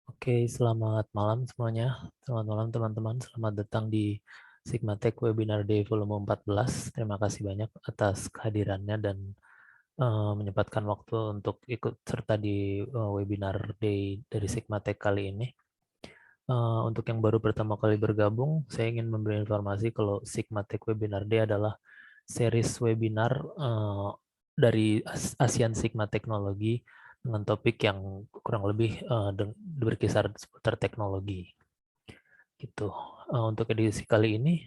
Oke, selamat malam semuanya. Selamat malam teman-teman. Selamat datang di Sigma Tech Webinar Day volume 14. Terima kasih banyak atas kehadirannya dan menyempatkan waktu untuk ikut serta di webinar Day dari Sigma Tech kali ini. Untuk yang baru pertama kali bergabung, saya ingin memberi informasi kalau Sigma Tech Webinar Day adalah series webinar dari ASEAN Sigma Teknologi dengan topik yang kurang lebih berkisar seputar teknologi. Gitu. Untuk edisi kali ini,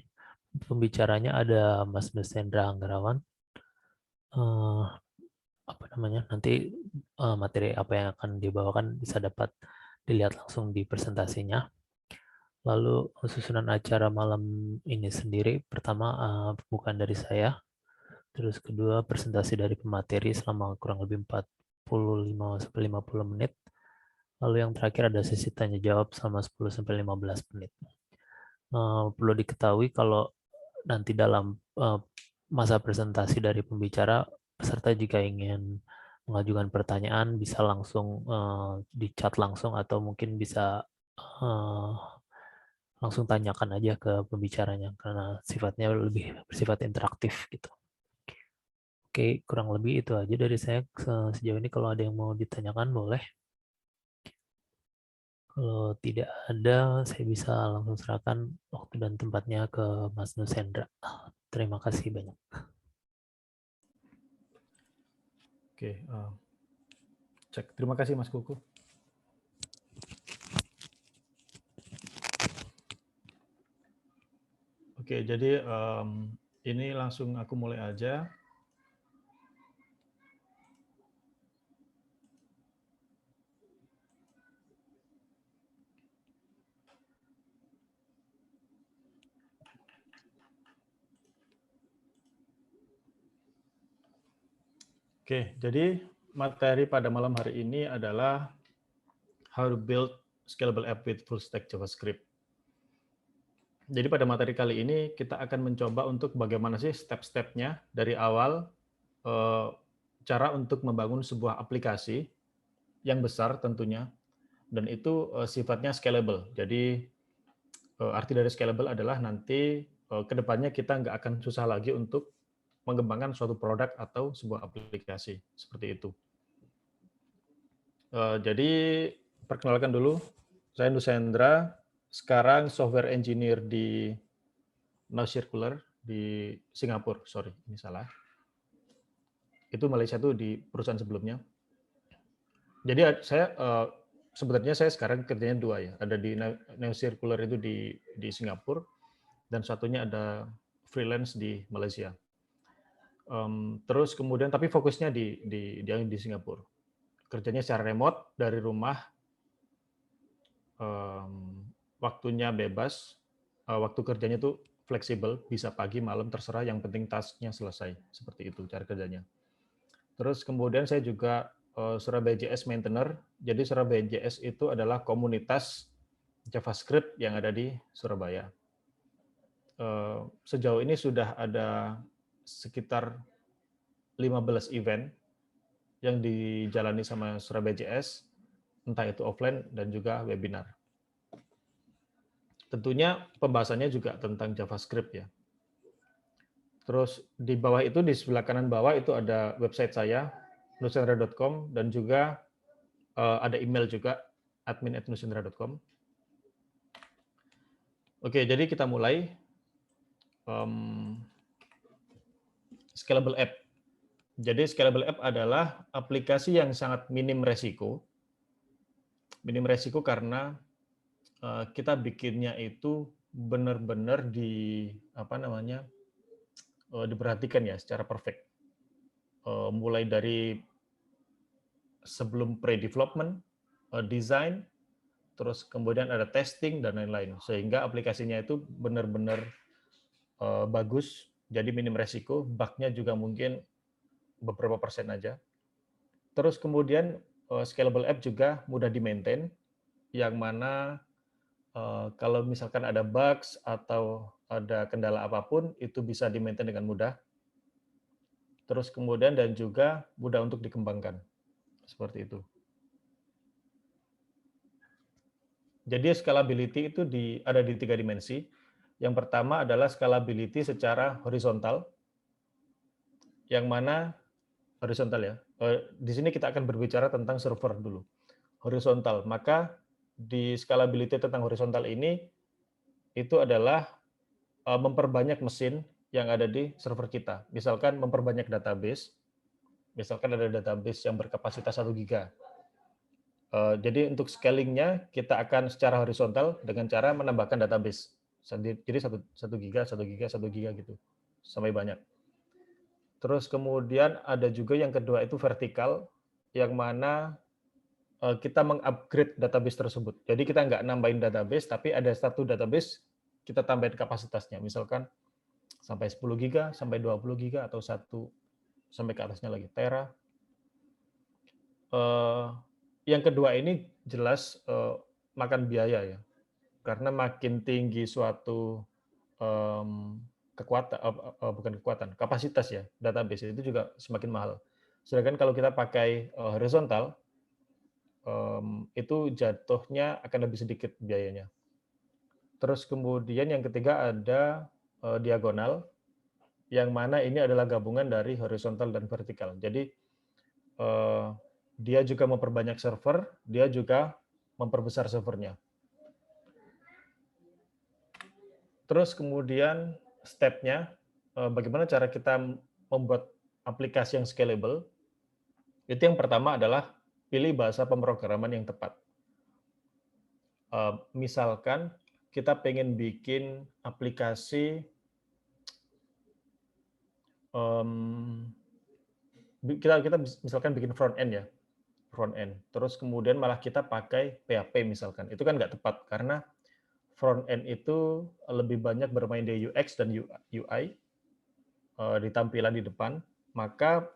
pembicaranya ada Mas Nusendra Anggarawan. Apa namanya? Nanti materi apa yang akan dibawakan bisa dapat dilihat langsung di presentasinya. Lalu susunan acara malam ini sendiri, pertama pembukaan dari saya, terus kedua presentasi dari pemateri selama kurang lebih 45-50 menit. Lalu yang terakhir ada sesi tanya jawab selama 10-15 menit. Perlu diketahui kalau nanti dalam masa presentasi dari pembicara, peserta jika ingin mengajukan pertanyaan bisa langsung di chat langsung atau mungkin bisa langsung tanyakan aja ke pembicaranya karena sifatnya lebih bersifat interaktif gitu. Oke, kurang lebih itu aja dari saya sejauh ini. Kalau ada yang mau ditanyakan boleh. Kalau tidak ada, saya bisa langsung serahkan waktu dan tempatnya ke Mas Nusendra. Terima kasih banyak. Oke, cek. Terima kasih Mas Kuku. Oke, jadi ini langsung aku mulai aja. Oke, jadi materi pada malam hari ini adalah how to build scalable app with full stack JavaScript. Jadi pada materi kali ini kita akan mencoba untuk bagaimana sih step-stepnya dari awal cara untuk membangun sebuah aplikasi yang besar tentunya dan itu sifatnya scalable. Jadi arti dari scalable adalah nanti kedepannya kita nggak akan susah lagi untuk mengembangkan suatu produk atau sebuah aplikasi seperti itu. Jadi perkenalkan dulu, saya Nusendra, sekarang software engineer di NowCircular di Singapura. Sorry, ini salah. Itu Malaysia tuh di perusahaan sebelumnya. Jadi saya sebenarnya saya sekarang kerjanya dua ya. Ada di NowCircular itu di Singapura dan satunya ada freelance di Malaysia. Terus kemudian tapi fokusnya di Singapura. Kerjanya secara remote dari rumah, waktunya bebas, waktu kerjanya tuh fleksibel, bisa pagi, malam, terserah, yang penting task-nya selesai. Seperti itu cara kerjanya. Terus kemudian saya juga Surabaya JS Maintainer. Jadi Surabaya JS itu adalah komunitas JavaScript yang ada di Surabaya. Sejauh ini sudah ada sekitar 15 event yang dijalani sama Surabaya JS, entah itu offline dan juga webinar. Tentunya pembahasannya juga tentang JavaScript ya. Terus di bawah itu, di sebelah kanan bawah itu ada website saya, nusendra.com, dan juga ada email juga, admin@nusendra.com. Oke, jadi kita mulai. Scalable App. Jadi Scalable App adalah aplikasi yang sangat minim resiko. Minim resiko karena kita bikinnya itu benar-benar diperhatikan ya secara perfect. Mulai dari sebelum pre-development, design, terus kemudian ada testing dan lain-lain, sehingga aplikasinya itu benar-benar bagus, jadi minim resiko, bug-nya juga mungkin beberapa persen aja. Terus kemudian scalable app juga mudah di-maintain, yang mana kalau misalkan ada bugs atau ada kendala apapun, itu bisa di-maintain dengan mudah. Terus kemudian dan juga mudah untuk dikembangkan. Seperti itu. Jadi scalability itu ada di 3 dimensi. Yang pertama adalah scalability secara horizontal, yang mana horizontal ya. Di sini kita akan berbicara tentang server dulu. Horizontal, maka di scalability tentang horizontal ini itu adalah memperbanyak mesin yang ada di server kita. Misalkan memperbanyak database, misalkan ada database yang berkapasitas 1 giga. Jadi untuk scalingnya kita akan secara horizontal dengan cara menambahkan database. Jadi 1 giga, 1 giga, 1 giga gitu, sampai banyak. Terus kemudian ada juga yang kedua itu vertikal, yang mana kita mengupgrade database tersebut. Jadi kita nggak nambahin database, tapi ada satu database kita tambahin kapasitasnya. Misalkan sampai 10 giga, sampai 20 giga, atau 1 sampai ke atasnya lagi, tera. Yang kedua ini jelas makan biaya ya, karena makin tinggi suatu kekuatan, bukan kekuatan, kapasitas ya, database itu juga semakin mahal. Sedangkan kalau kita pakai horizontal, itu jatuhnya akan lebih sedikit biayanya. Terus kemudian yang ketiga ada diagonal, yang mana ini adalah gabungan dari horizontal dan vertikal. Jadi dia juga memperbanyak server, dia juga memperbesar servernya. Terus kemudian step-nya, bagaimana cara kita membuat aplikasi yang scalable. Itu yang pertama adalah pilih bahasa pemrograman yang tepat. Misalkan kita pengen bikin aplikasi, kita misalkan bikin front end ya, front end. Terus kemudian malah kita pakai PHP misalkan. Itu kan nggak tepat, karena front end itu lebih banyak bermain di UX dan UI, di tampilan di depan, maka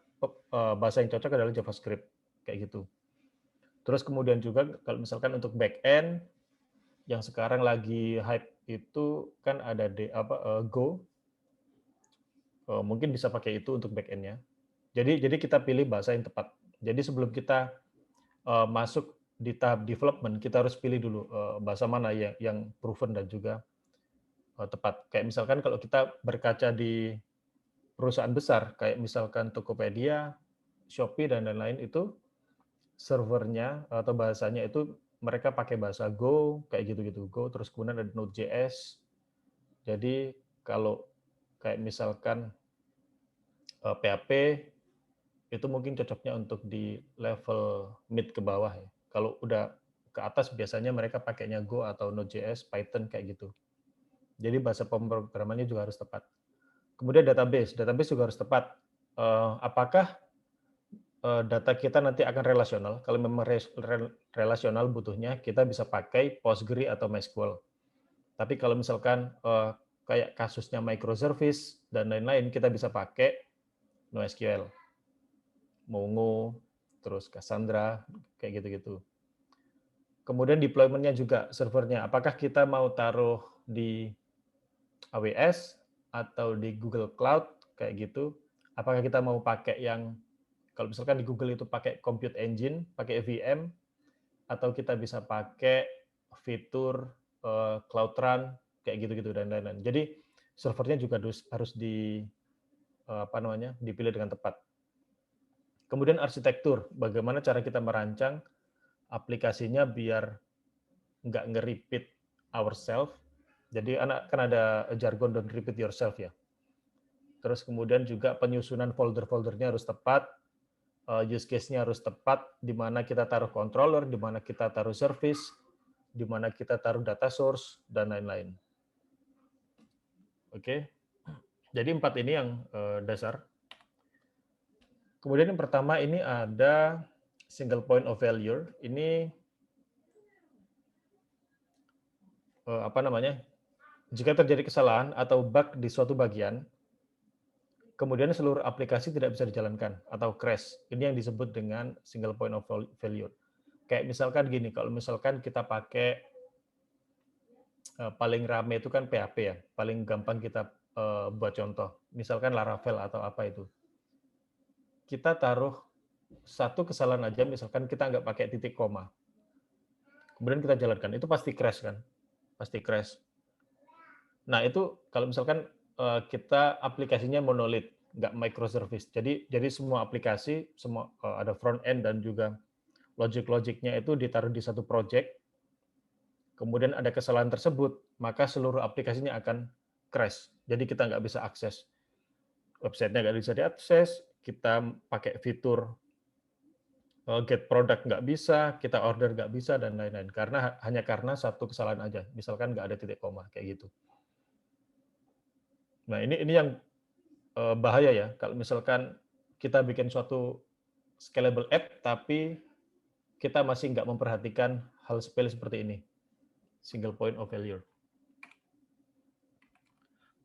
bahasa yang cocok adalah JavaScript, kayak gitu. Terus kemudian juga kalau misalkan untuk back end, yang sekarang lagi hype itu kan ada Go, mungkin bisa pakai itu untuk back end-nya. Jadi kita pilih bahasa yang tepat. Jadi sebelum kita masuk di tahap development, kita harus pilih dulu bahasa mana yang proven dan juga tepat. Kayak misalkan kalau kita berkaca di perusahaan besar, kayak misalkan Tokopedia, Shopee, dan lain-lain, itu servernya atau bahasanya itu mereka pakai bahasa Go, kayak gitu-gitu, Go, terus kemudian ada Node.js. Jadi kalau kayak misalkan PHP, itu mungkin cocoknya untuk di level mid ke bawah ya. Kalau udah ke atas biasanya mereka pakainya Go atau Node.js, Python, kayak gitu. Jadi bahasa pemrogramannya juga harus tepat. Kemudian database juga harus tepat. Apakah data kita nanti akan relasional? Kalau memang relasional butuhnya, kita bisa pakai Postgre atau MySQL. Tapi kalau misalkan kayak kasusnya microservice dan lain-lain, kita bisa pakai NoSQL, Mongo, terus Cassandra, kayak gitu-gitu. Kemudian deployment-nya juga, servernya. Apakah kita mau taruh di AWS atau di Google Cloud, kayak gitu. Apakah kita mau pakai yang, kalau misalkan di Google itu pakai Compute Engine, pakai VM, atau kita bisa pakai fitur Cloud Run, kayak gitu-gitu, dan lain-lain. Jadi servernya juga harus dipilih dengan tepat. Kemudian arsitektur, bagaimana cara kita merancang aplikasinya biar nggak nge-repeat ourselves. Jadi kan ada jargon don't repeat yourself ya. Terus kemudian juga penyusunan folder-foldernya harus tepat, use case-nya harus tepat, di mana kita taruh controller, di mana kita taruh service, di mana kita taruh data source, dan lain-lain. Oke, jadi 4 ini yang dasar. Kemudian yang pertama ini ada single point of failure. Ini jika terjadi kesalahan atau bug di suatu bagian, kemudian seluruh aplikasi tidak bisa dijalankan atau crash. Ini yang disebut dengan single point of failure. Kayak misalkan gini, kalau misalkan kita pakai paling rame itu kan PHP ya, paling gampang kita buat contoh. Misalkan Laravel atau apa itu. Kita taruh satu kesalahan aja, misalkan kita nggak pakai titik koma. kemudian kita jalankan, itu pasti crash kan, pasti crash. Nah itu kalau misalkan kita aplikasinya monolith, nggak microservice. Jadi semua aplikasi, semua ada front end dan juga logic-logicnya itu ditaruh di satu project, kemudian ada kesalahan tersebut, maka seluruh aplikasinya akan crash. Jadi kita nggak bisa akses. Website-nya nggak bisa diakses, kita pakai fitur get product nggak bisa, kita order nggak bisa, dan lain-lain. Hanya karena satu kesalahan aja. Misalkan nggak ada titik koma, kayak gitu. Nah ini yang bahaya ya, kalau misalkan kita bikin suatu scalable app, tapi kita masih nggak memperhatikan hal sepele seperti ini, single point of failure.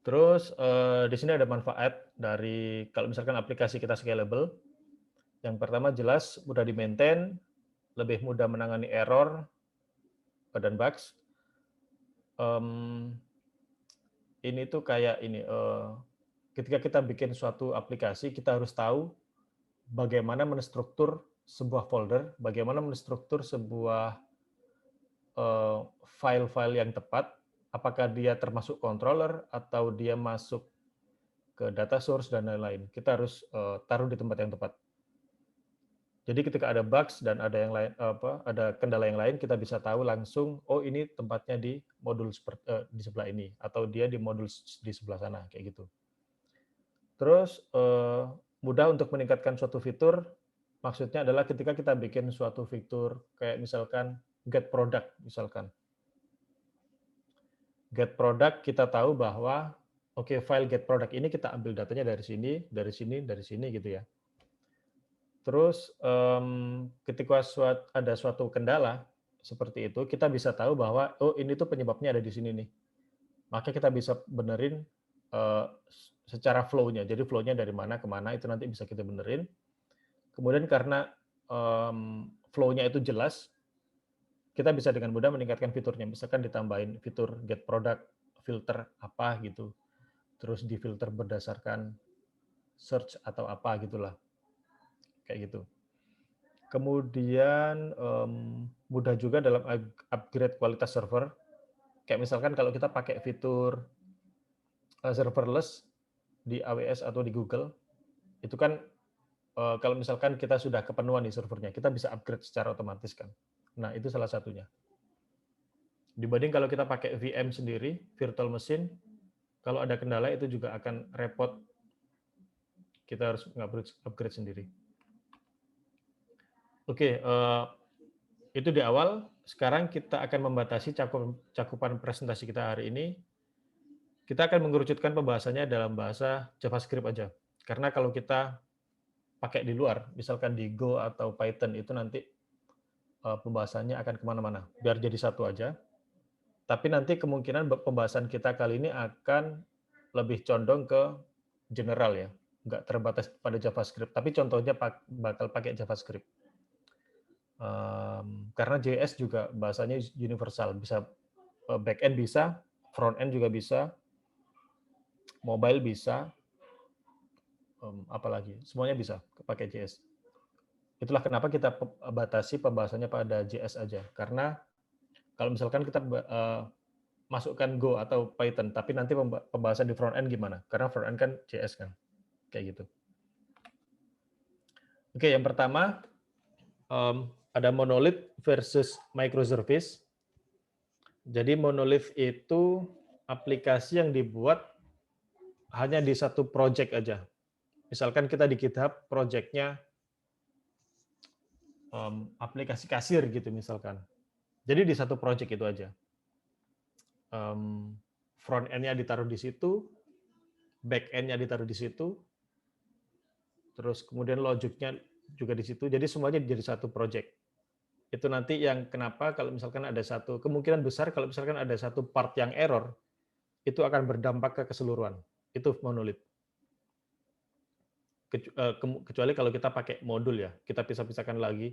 Terus di sini ada manfaat dari kalau misalkan aplikasi kita scalable. Yang pertama jelas mudah di-maintain, lebih mudah menangani error dan bugs. Ini tuh kayak ini, ketika kita bikin suatu aplikasi, kita harus tahu bagaimana menstruktur sebuah folder, bagaimana menstruktur sebuah file-file yang tepat, apakah dia termasuk controller atau dia masuk ke data source dan lain-lain. Kita harus taruh di tempat yang tepat. Jadi ketika ada bugs dan ada yang lain ada kendala yang lain, kita bisa tahu langsung, oh ini tempatnya di modul di sebelah ini, atau dia di modul di sebelah sana, kayak gitu. Terus mudah untuk meningkatkan suatu fitur, maksudnya adalah ketika kita bikin suatu fitur kayak misalkan get product misalkan. Get product kita tahu bahwa oke, file get product ini kita ambil datanya dari sini, dari sini, dari sini gitu ya. Terus ketika ada suatu kendala seperti itu, kita bisa tahu bahwa oh ini tuh penyebabnya ada di sini nih. Maka kita bisa benerin secara flow-nya. Jadi flow-nya dari mana ke mana itu nanti bisa kita benerin. Kemudian karena flow-nya itu jelas, kita bisa dengan mudah meningkatkan fiturnya. Misalkan ditambahin fitur get product, filter apa gitu. Terus di-filter berdasarkan search atau apa gitulah. Kayak gitu. Kemudian mudah juga dalam upgrade kualitas server. Kayak misalkan kalau kita pakai fitur serverless di AWS atau di Google, itu kan kalau misalkan kita sudah kepenuhan di servernya, kita bisa upgrade secara otomatis kan. Nah, itu salah satunya. Dibanding kalau kita pakai VM sendiri, virtual machine, kalau ada kendala itu juga akan repot. Kita harus upgrade sendiri. Oke, itu di awal. Sekarang kita akan membatasi cakupan presentasi kita hari ini. Kita akan mengerucutkan pembahasannya dalam bahasa JavaScript aja. Karena kalau kita pakai di luar, misalkan di Go atau Python, itu nanti pembahasannya akan kemana-mana. Biar jadi satu aja. Tapi nanti kemungkinan pembahasan kita kali ini akan lebih condong ke general ya. Nggak terbatas pada JavaScript. Tapi contohnya bakal pakai JavaScript. Karena JS juga bahasanya universal. Bisa back-end bisa, front-end juga bisa, mobile bisa, apalagi semuanya bisa pakai JS. Itulah kenapa kita batasi pembahasannya pada JS aja, karena kalau misalkan kita masukkan Go atau Python, tapi nanti pembahasan di front end gimana? Karena front end kan JS kan, kayak gitu. Oke, yang pertama ada monolith versus microservice. Jadi monolith itu aplikasi yang dibuat hanya di satu project aja. Misalkan kita di GitHub project-nya aplikasi kasir gitu misalkan. Jadi di satu project itu aja. Front end-nya ditaruh di situ, back end-nya ditaruh di situ, terus kemudian logic-nya juga di situ. Jadi semuanya jadi satu project. Itu nanti yang kenapa kalau misalkan ada satu, kemungkinan besar kalau misalkan ada satu part yang error, itu akan berdampak ke keseluruhan. Itu monolith. Kecuali kalau kita pakai modul ya, kita pisah-pisahkan lagi,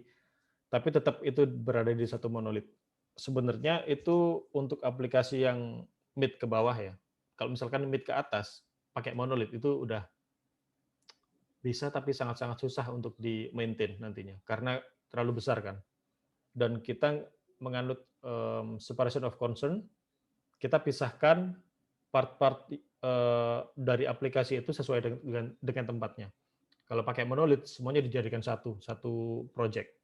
tapi tetap itu berada di satu monolith. Sebenarnya itu untuk aplikasi yang mid ke bawah ya. Kalau misalkan mid ke atas, pakai monolith itu udah bisa, tapi sangat-sangat susah untuk di-maintain nantinya, karena terlalu besar kan. Dan kita menganut separation of concern, kita pisahkan part-part dari aplikasi itu sesuai dengan tempatnya. Kalau pakai monolith, semuanya dijadikan satu project.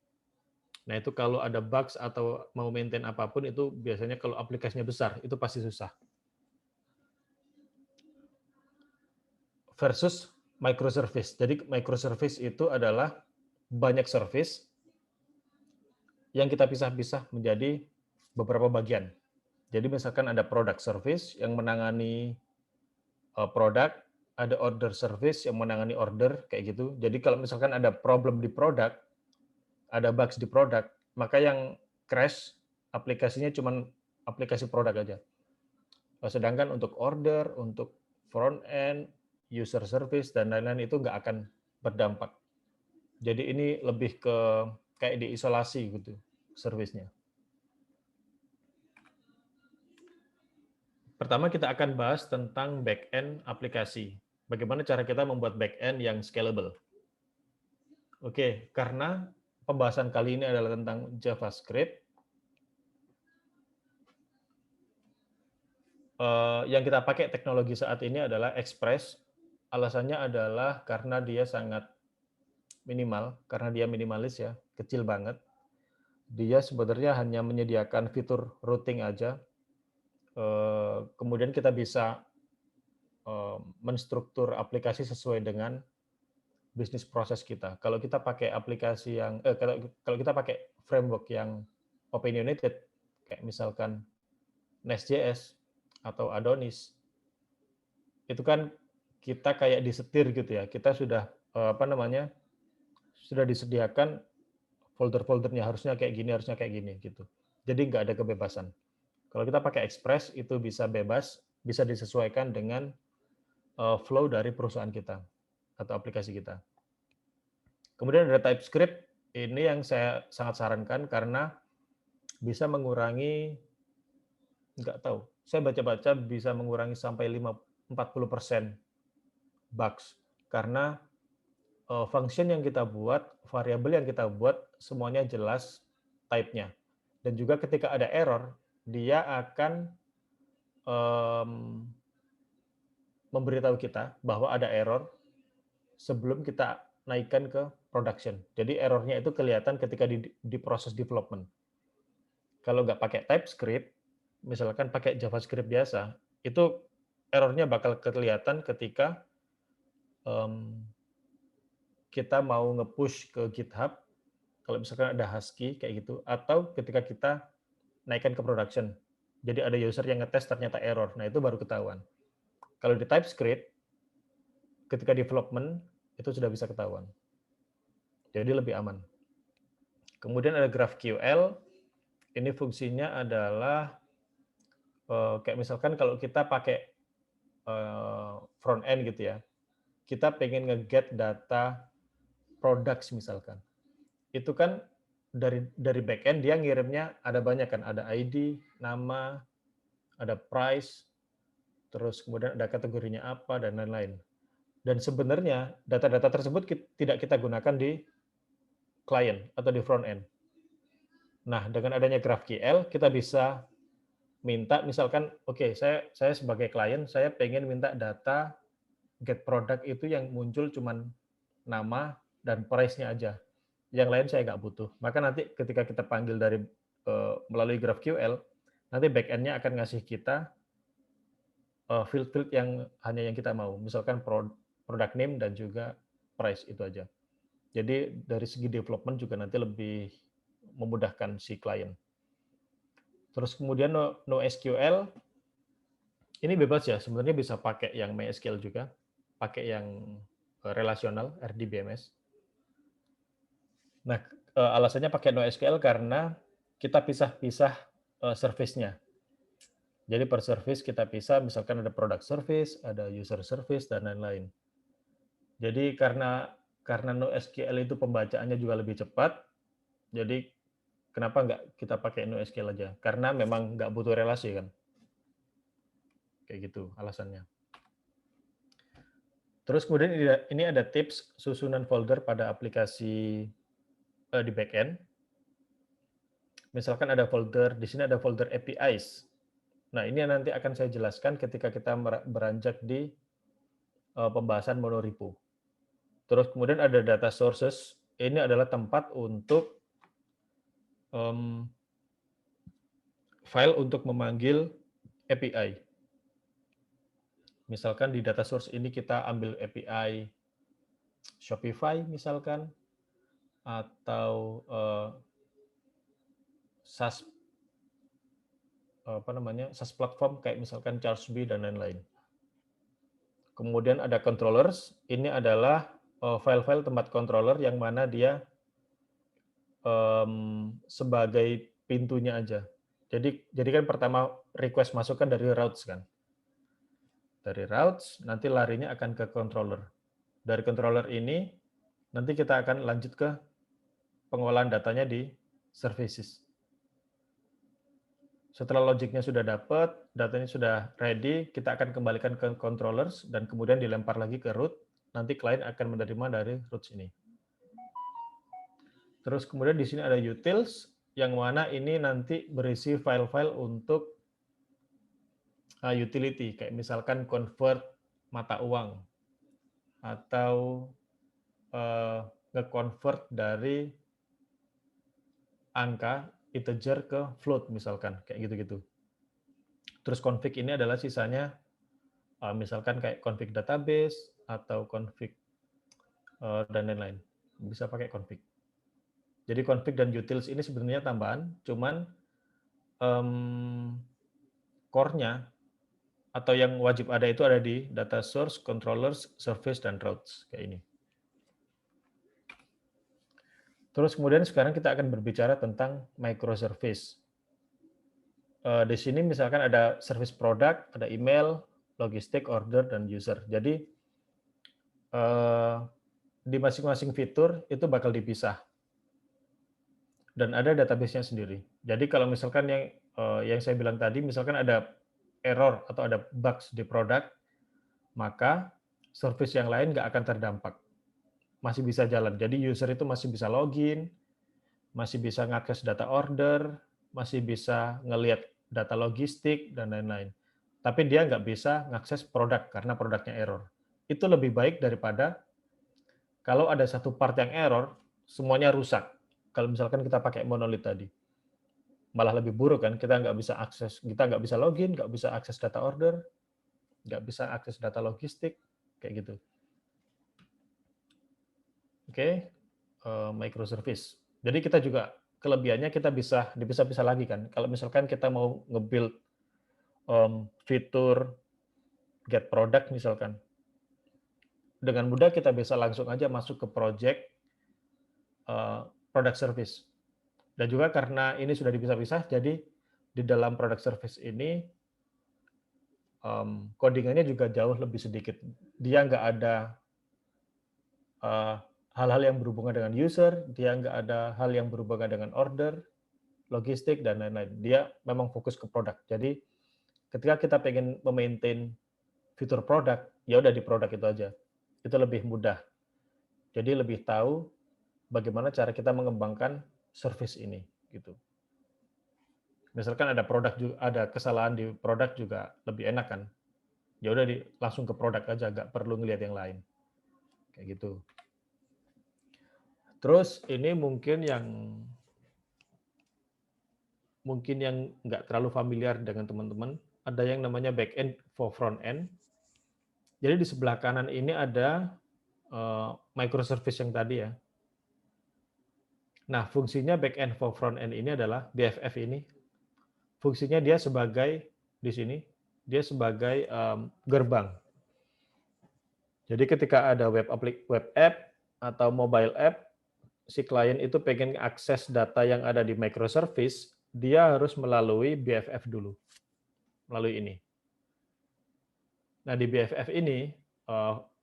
Nah, itu kalau ada bugs atau mau maintain apapun, itu biasanya kalau aplikasinya besar, itu pasti susah. Versus microservice. Jadi microservice itu adalah banyak service yang kita pisah-pisah menjadi beberapa bagian. Jadi misalkan ada product service yang menangani produk, ada order service yang menangani order, kayak gitu. Jadi kalau misalkan ada problem di produk, ada bugs di produk, maka yang crash aplikasinya cuma aplikasi produk aja. Sedangkan untuk order, untuk front end, user service, dan lain-lain itu nggak akan berdampak. Jadi ini lebih ke kayak diisolasi gitu service-nya. Pertama kita akan bahas tentang back-end aplikasi. Bagaimana cara kita membuat back-end yang scalable. Oke, karena pembahasan kali ini adalah tentang JavaScript, yang kita pakai teknologi saat ini adalah Express. Alasannya adalah karena dia sangat minimal, karena dia minimalis ya, kecil banget. Dia sebenarnya hanya menyediakan fitur routing aja. Kemudian kita bisa menstruktur aplikasi sesuai dengan bisnis proses kita. Kalau kita pakai aplikasi yang kalau kita pakai framework yang opinionated, kayak misalkan Nest.js atau Adonis, itu kan kita kayak disetir gitu ya. Kita sudah sudah disediakan folder-foldernya, harusnya kayak gini gitu. Jadi nggak ada kebebasan. Kalau kita pakai Express itu bisa bebas, bisa disesuaikan dengan flow dari perusahaan kita atau aplikasi kita. Kemudian ada TypeScript, ini yang saya sangat sarankan karena bisa mengurangi, nggak tahu, saya baca-baca bisa mengurangi sampai 40% bugs. Karena function yang kita buat, variabel yang kita buat, semuanya jelas type-nya. Dan juga ketika ada error, dia akan memberitahu kita bahwa ada error sebelum kita naikkan ke production. Jadi errornya itu kelihatan ketika di proses development. Kalau nggak pakai TypeScript, misalkan pakai JavaScript biasa, itu errornya bakal kelihatan ketika kita mau nge-push ke GitHub, kalau misalkan ada Husky kayak gitu, atau ketika kita naikkan ke production. Jadi ada user yang ngetes ternyata error, nah itu baru ketahuan. Kalau di TypeScript, ketika development, itu sudah bisa ketahuan. Jadi lebih aman. Kemudian ada GraphQL, ini fungsinya adalah, kayak misalkan kalau kita pakai front end gitu ya, kita pengen nge-get data products misalkan. Itu kan dari back end dia ngirimnya ada banyak kan, ada ID, nama, ada price, terus kemudian ada kategorinya apa, dan lain-lain. Dan sebenarnya data-data tersebut tidak kita gunakan di klien atau di front end. Nah, dengan adanya GraphQL, kita bisa minta misalkan, oke, saya sebagai klien, saya pengen minta data get product itu yang muncul cuman nama dan price-nya aja. Yang lain saya nggak butuh. Maka nanti ketika kita panggil dari melalui GraphQL, nanti back-end-nya akan ngasih kita field yang hanya yang kita mau. Misalkan product name dan juga price, itu aja. Jadi dari segi development juga nanti lebih memudahkan si klien. Terus kemudian NoSQL, ini bebas ya, sebenarnya bisa pakai yang MySQL juga, pakai yang relasional, RDBMS. Nah, alasannya pakai NoSQL karena kita pisah-pisah service-nya. Jadi per service kita pisah, misalkan ada product service, ada user service, dan lain-lain. Jadi karena NoSQL itu pembacaannya juga lebih cepat, jadi kenapa nggak kita pakai NoSQL aja? Karena memang nggak butuh relasi kan. Kayak gitu alasannya. Terus kemudian ini ada tips susunan folder pada aplikasi di backend. Misalkan ada folder, di sini ada folder APIs. Nah, ini yang nanti akan saya jelaskan ketika kita beranjak di pembahasan monorepo. Terus kemudian ada data sources. Ini adalah tempat untuk file untuk memanggil API. Misalkan di data source ini kita ambil API Shopify misalkan, atau SaaS SaaS platform kayak misalkan Chargebee dan lain-lain. Kemudian ada controllers, ini adalah file-file tempat controller yang mana dia sebagai pintunya aja. Jadi kan pertama request masuk kan dari routes kan. Dari routes nanti larinya akan ke controller. Dari controller ini nanti kita akan lanjut ke pengolahan datanya di services. Setelah logiknya sudah dapat, datanya sudah ready, kita akan kembalikan ke controllers dan kemudian dilempar lagi ke root. Nanti klien akan menerima dari root ini. Terus kemudian di sini ada utils, yang mana ini nanti berisi file-file untuk utility, kayak misalkan convert mata uang, atau nge-convert dari angka integer ke float misalkan, kayak gitu-gitu. Terus config ini adalah sisanya, misalkan kayak config database, atau config dan lain-lain. Bisa pakai config. Jadi config dan utils ini sebenarnya tambahan, cuman core-nya atau yang wajib ada itu ada di data source, controllers, service, dan routes, kayak ini. Terus kemudian sekarang kita akan berbicara tentang microservice. Di sini misalkan ada service product, ada email, logistik, order, dan user. Jadi di masing-masing fitur itu bakal dipisah. Dan ada database-nya sendiri. Jadi kalau misalkan yang saya bilang tadi, misalkan ada error atau ada bugs di produk, maka service yang lain nggak akan terdampak. Masih bisa jalan. Jadi user itu masih bisa login, masih bisa ngakses data order, masih bisa ngelihat data logistik, dan lain-lain. Tapi dia nggak bisa ngakses produk karena produknya error. Itu lebih baik daripada kalau ada satu part yang error, semuanya rusak. Kalau misalkan kita pakai monolith tadi. Malah lebih buruk kan, kita nggak bisa akses, kita nggak bisa login, nggak bisa akses data order, nggak bisa akses data logistik, kayak gitu. Oke, microservice. Jadi kita juga kelebihannya kita bisa dipisah-pisah lagi kan. Kalau misalkan kita mau nge-build fitur get product misalkan, dengan mudah kita bisa langsung aja masuk ke project product service. Dan juga karena ini sudah dipisah-pisah, jadi di dalam product service ini codingannya juga jauh lebih sedikit. Dia nggak ada hal-hal yang berhubungan dengan user, dia nggak ada hal yang berhubungan dengan order, logistik, dan lain-lain. Dia memang fokus ke produk. Jadi ketika kita pengen memaintain fitur produk, ya udah di produk itu aja. Itu lebih mudah. Jadi lebih tahu bagaimana cara kita mengembangkan service ini, gitu. Misalkan ada kesalahan di produk juga lebih enak kan. Ya udah langsung ke produk aja, nggak perlu ngelihat yang lain. Kayak gitu. Terus ini mungkin yang nggak terlalu familiar dengan teman-teman, ada yang namanya back end for front end. Jadi di sebelah kanan ini ada microservice yang tadi ya. Nah, fungsinya back end for front end ini adalah BFF ini. Fungsinya dia sebagai di sini, dia sebagai gerbang. Jadi ketika ada web app atau mobile app, si klien itu pengen akses data yang ada di microservice, dia harus melalui BFF dulu, melalui ini. Nah, di BFF ini,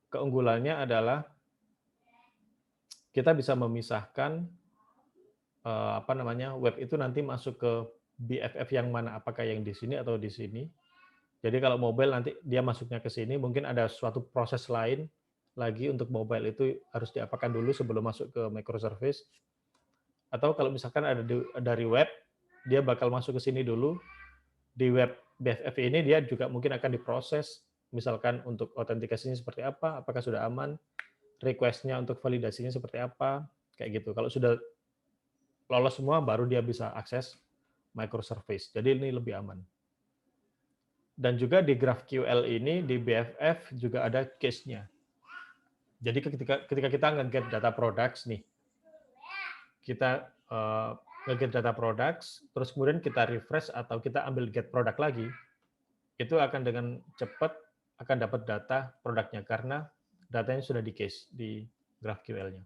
keunggulannya adalah kita bisa memisahkan web itu nanti masuk ke BFF yang mana, apakah yang di sini atau di sini. Jadi kalau mobile nanti dia masuknya ke sini, mungkin ada suatu proses lain lagi untuk mobile itu harus diapakan dulu sebelum masuk ke microservice. Atau kalau misalkan ada dari web, dia bakal masuk ke sini dulu. Di web BFF ini dia juga mungkin akan diproses, misalkan untuk autentikasinya seperti apa, apakah sudah aman, request-nya untuk validasinya seperti apa, kayak gitu. Kalau sudah lolos semua, baru dia bisa akses microservice. Jadi ini lebih aman. Dan juga di GraphQL ini, di BFF juga ada case-nya. Jadi ketika kita nge-get data products nih, kita nge-get data products, terus kemudian kita refresh atau kita ambil get product lagi, itu akan dengan cepat akan dapat data produknya karena datanya sudah di case di GraphQL-nya.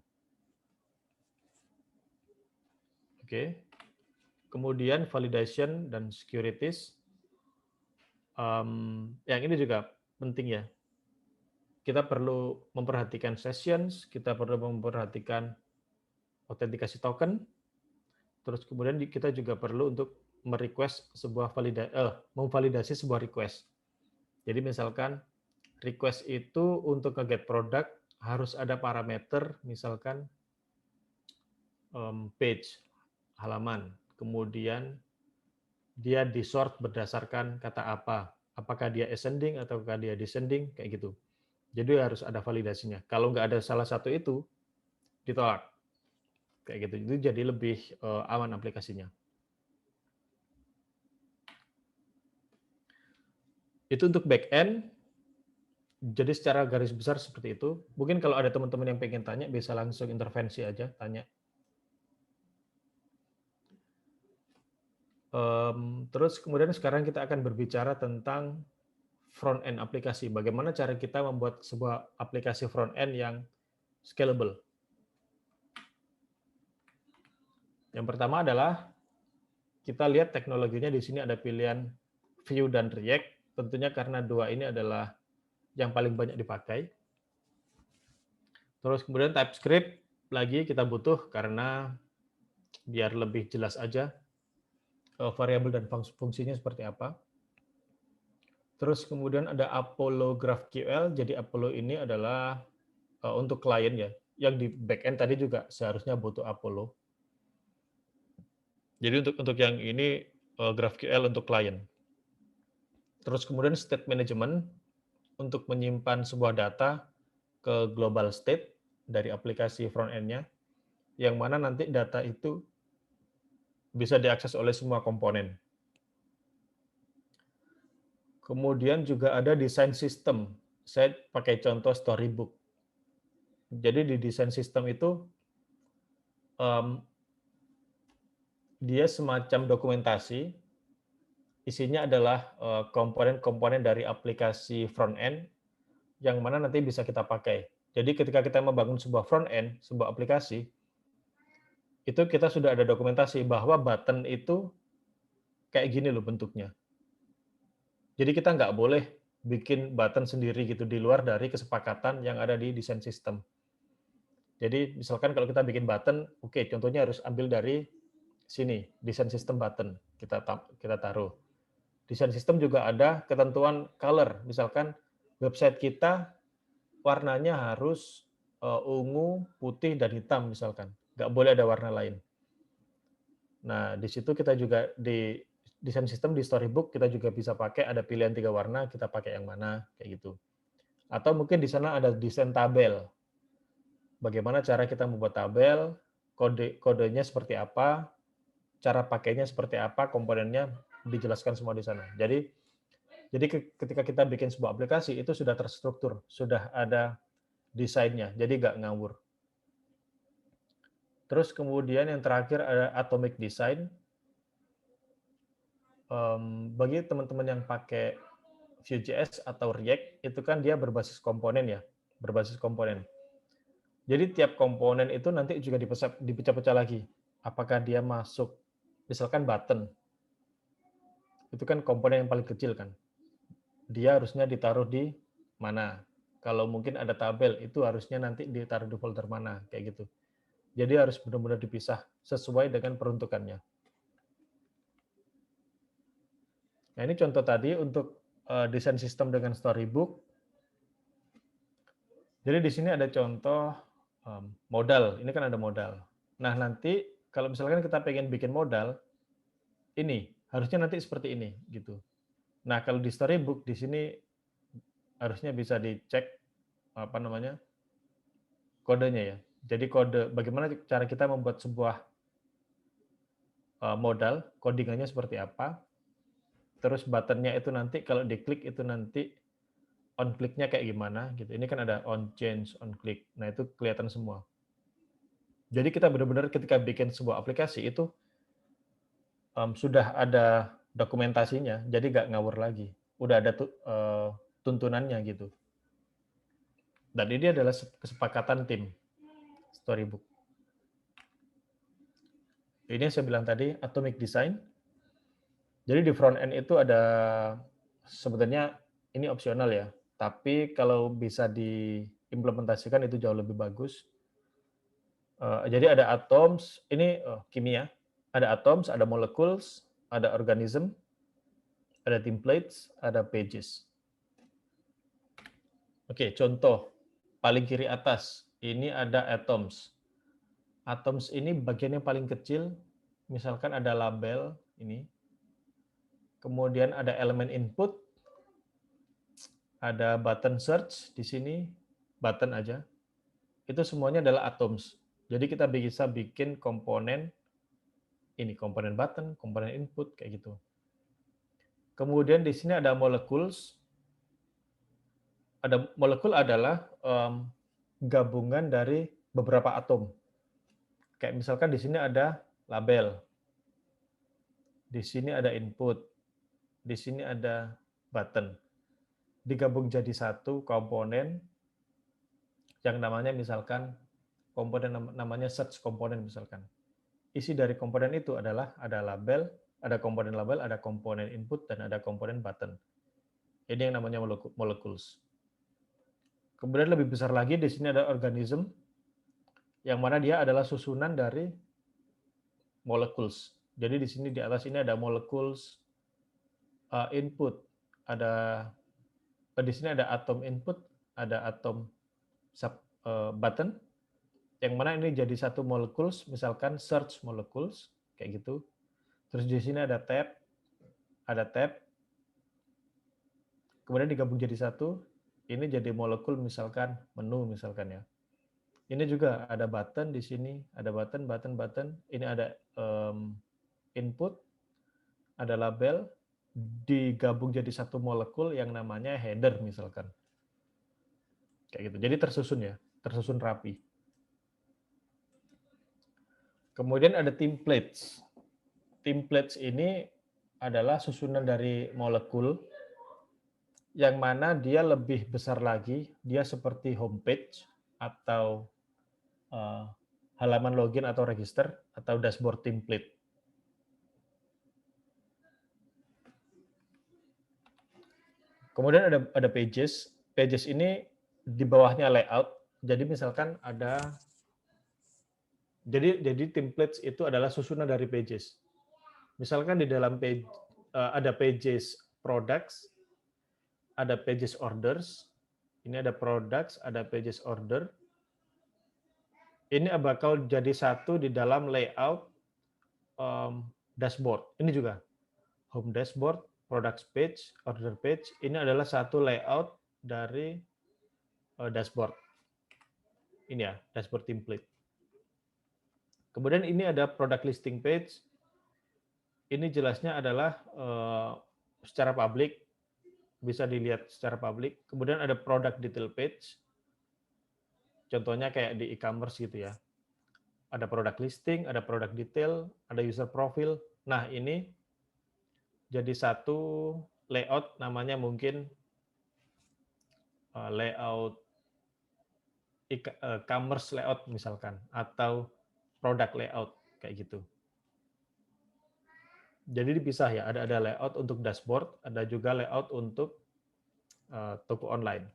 Oke. Kemudian validation dan securities. Yang ini juga penting ya. Kita perlu memperhatikan sessions, kita perlu memperhatikan autentikasi token, terus kemudian kita juga perlu untuk memvalidasi sebuah request. Jadi misalkan request itu untuk nge-get product harus ada parameter, misalkan page, halaman, kemudian dia disort berdasarkan kata apa, apakah dia ascending ataukah dia descending, kayak gitu. Jadi harus ada validasinya. Kalau nggak ada salah satu itu, ditolak. Kayak gitu. Itu jadi lebih aman aplikasinya. Itu untuk back-end. Jadi secara garis besar seperti itu. Mungkin kalau ada teman-teman yang pengen tanya, bisa langsung intervensi aja, tanya. Terus kemudian sekarang kita akan berbicara tentang front-end aplikasi. Bagaimana cara kita membuat sebuah aplikasi front-end yang scalable. Yang pertama adalah kita lihat teknologinya di sini ada pilihan Vue dan React. Tentunya karena dua ini adalah yang paling banyak dipakai. Terus kemudian TypeScript lagi kita butuh karena biar lebih jelas aja variabel dan fungsinya seperti apa. Terus kemudian ada Apollo GraphQL. Jadi Apollo ini adalah untuk klien ya. Yang di backend tadi juga seharusnya butuh Apollo. Jadi untuk yang ini GraphQL untuk klien. Terus kemudian state management untuk menyimpan sebuah data ke global state dari aplikasi front end-nya, yang mana nanti data itu bisa diakses oleh semua komponen. Kemudian juga ada desain sistem. Saya pakai contoh Storybook. Jadi di desain sistem itu dia semacam dokumentasi, isinya adalah komponen-komponen dari aplikasi front end yang mana nanti bisa kita pakai. Jadi ketika kita membangun sebuah front end, sebuah aplikasi, itu kita sudah ada dokumentasi bahwa button itu kayak gini loh bentuknya. Jadi kita nggak boleh bikin button sendiri gitu di luar dari kesepakatan yang ada di desain sistem. Jadi misalkan kalau kita bikin button, oke, contohnya harus ambil dari sini, desain sistem button, kita taruh. Desain sistem juga ada ketentuan color, misalkan website kita warnanya harus ungu, putih, dan hitam misalkan. Nggak boleh ada warna lain. Nah, di situ kita juga di desain sistem di Storybook kita juga bisa pakai ada pilihan 3 warna, kita pakai yang mana, kayak gitu. Atau mungkin di sana ada desain tabel. Bagaimana cara kita membuat tabel, kodenya seperti apa, cara pakainya seperti apa, komponennya dijelaskan semua di sana. Jadi ketika kita bikin sebuah aplikasi itu sudah terstruktur, sudah ada desainnya, jadi nggak ngawur. Terus kemudian yang terakhir ada atomic design. Bagi teman-teman yang pakai Vue.js atau React, itu kan dia berbasis komponen ya, berbasis komponen. Jadi tiap komponen itu nanti juga dipecah-pecah lagi. Apakah dia masuk, misalkan button, itu kan komponen yang paling kecil kan. Dia harusnya ditaruh di mana. Kalau mungkin ada tabel, itu harusnya nanti ditaruh di folder mana, kayak gitu. Jadi harus benar-benar dipisah sesuai dengan peruntukannya. Nah ini contoh tadi untuk desain sistem dengan Storybook. Jadi di sini ada contoh modal. Ini kan ada modal. Nah nanti kalau misalkan kita pengen bikin modal, ini, harusnya nanti seperti ini gitu. Nah, kalau di Storybook di sini harusnya bisa dicek apa namanya? Kodenya ya. Jadi kode bagaimana cara kita membuat sebuah modal, codingannya seperti apa, terus buttonnya itu nanti kalau diklik itu nanti on click-nya kayak gimana gitu. Ini kan ada on change, on click. Nah, itu kelihatan semua. Jadi kita benar-benar ketika bikin sebuah aplikasi itu sudah ada dokumentasinya, jadi nggak ngawur lagi. Udah ada tuntunannya gitu. Dan ini adalah kesepakatan tim Storybook. Ini yang saya bilang tadi, atomic design. Jadi di front end itu ada sebenarnya ini opsional ya, tapi kalau bisa diimplementasikan itu jauh lebih bagus. Jadi ada atoms, ini kimia, ada atoms, ada molecules, ada organism, ada templates, ada pages. Oke, contoh paling kiri atas, ini ada atoms. Atoms ini bagian yang paling kecil, misalkan ada label ini, kemudian ada elemen input, ada button search di sini, button aja. Itu semuanya adalah atoms. Jadi kita bisa bikin komponen ini, komponen button, komponen input kayak gitu. Kemudian di sini ada molecules. Ada molekul adalah gabungan dari beberapa atom. Kayak misalkan di sini ada label, di sini ada input, di sini ada button. Digabung jadi satu komponen yang namanya misalkan komponen namanya search komponen misalkan. Isi dari komponen itu adalah ada label, ada komponen label, ada komponen input, dan ada komponen button. Ini yang namanya molecules. Kemudian lebih besar lagi di sini ada organism, yang mana dia adalah susunan dari molecules. Jadi di sini di atas ini ada molecules input, ada di sini ada atom input, ada atom button, yang mana ini jadi satu molecules, misalkan search molecules kayak gitu. Terus di sini ada tab, kemudian digabung jadi satu. Ini jadi molekul misalkan menu misalkan ya. Ini juga ada button di sini, ada button. Ini ada input, ada label, digabung jadi satu molekul yang namanya header misalkan. Kayak gitu. Jadi tersusun ya, tersusun rapi. Kemudian ada templates. Templates ini adalah susunan dari molekul yang mana dia lebih besar lagi, dia seperti homepage atau halaman login atau register atau dashboard template. Kemudian ada pages. Pages ini di bawahnya layout. Jadi misalkan ada jadi templates itu adalah susunan dari pages. Misalkan di dalam page ada pages products, ada pages orders. Ini ada products, ada pages order. Ini bakal jadi satu di dalam layout dashboard. Ini juga home dashboard, products page, order page. Ini adalah satu layout dari dashboard. Ini ya, dashboard template. Kemudian ini ada product listing page. Ini jelasnya adalah secara publik, bisa dilihat secara publik. Kemudian ada product detail page. Contohnya kayak di e-commerce gitu ya. Ada product listing, ada product detail, ada user profile. Nah, ini jadi satu layout namanya mungkin layout e-commerce layout misalkan, atau product layout kayak gitu. Jadi dipisah ya, ada layout untuk dashboard, ada juga layout untuk toko online.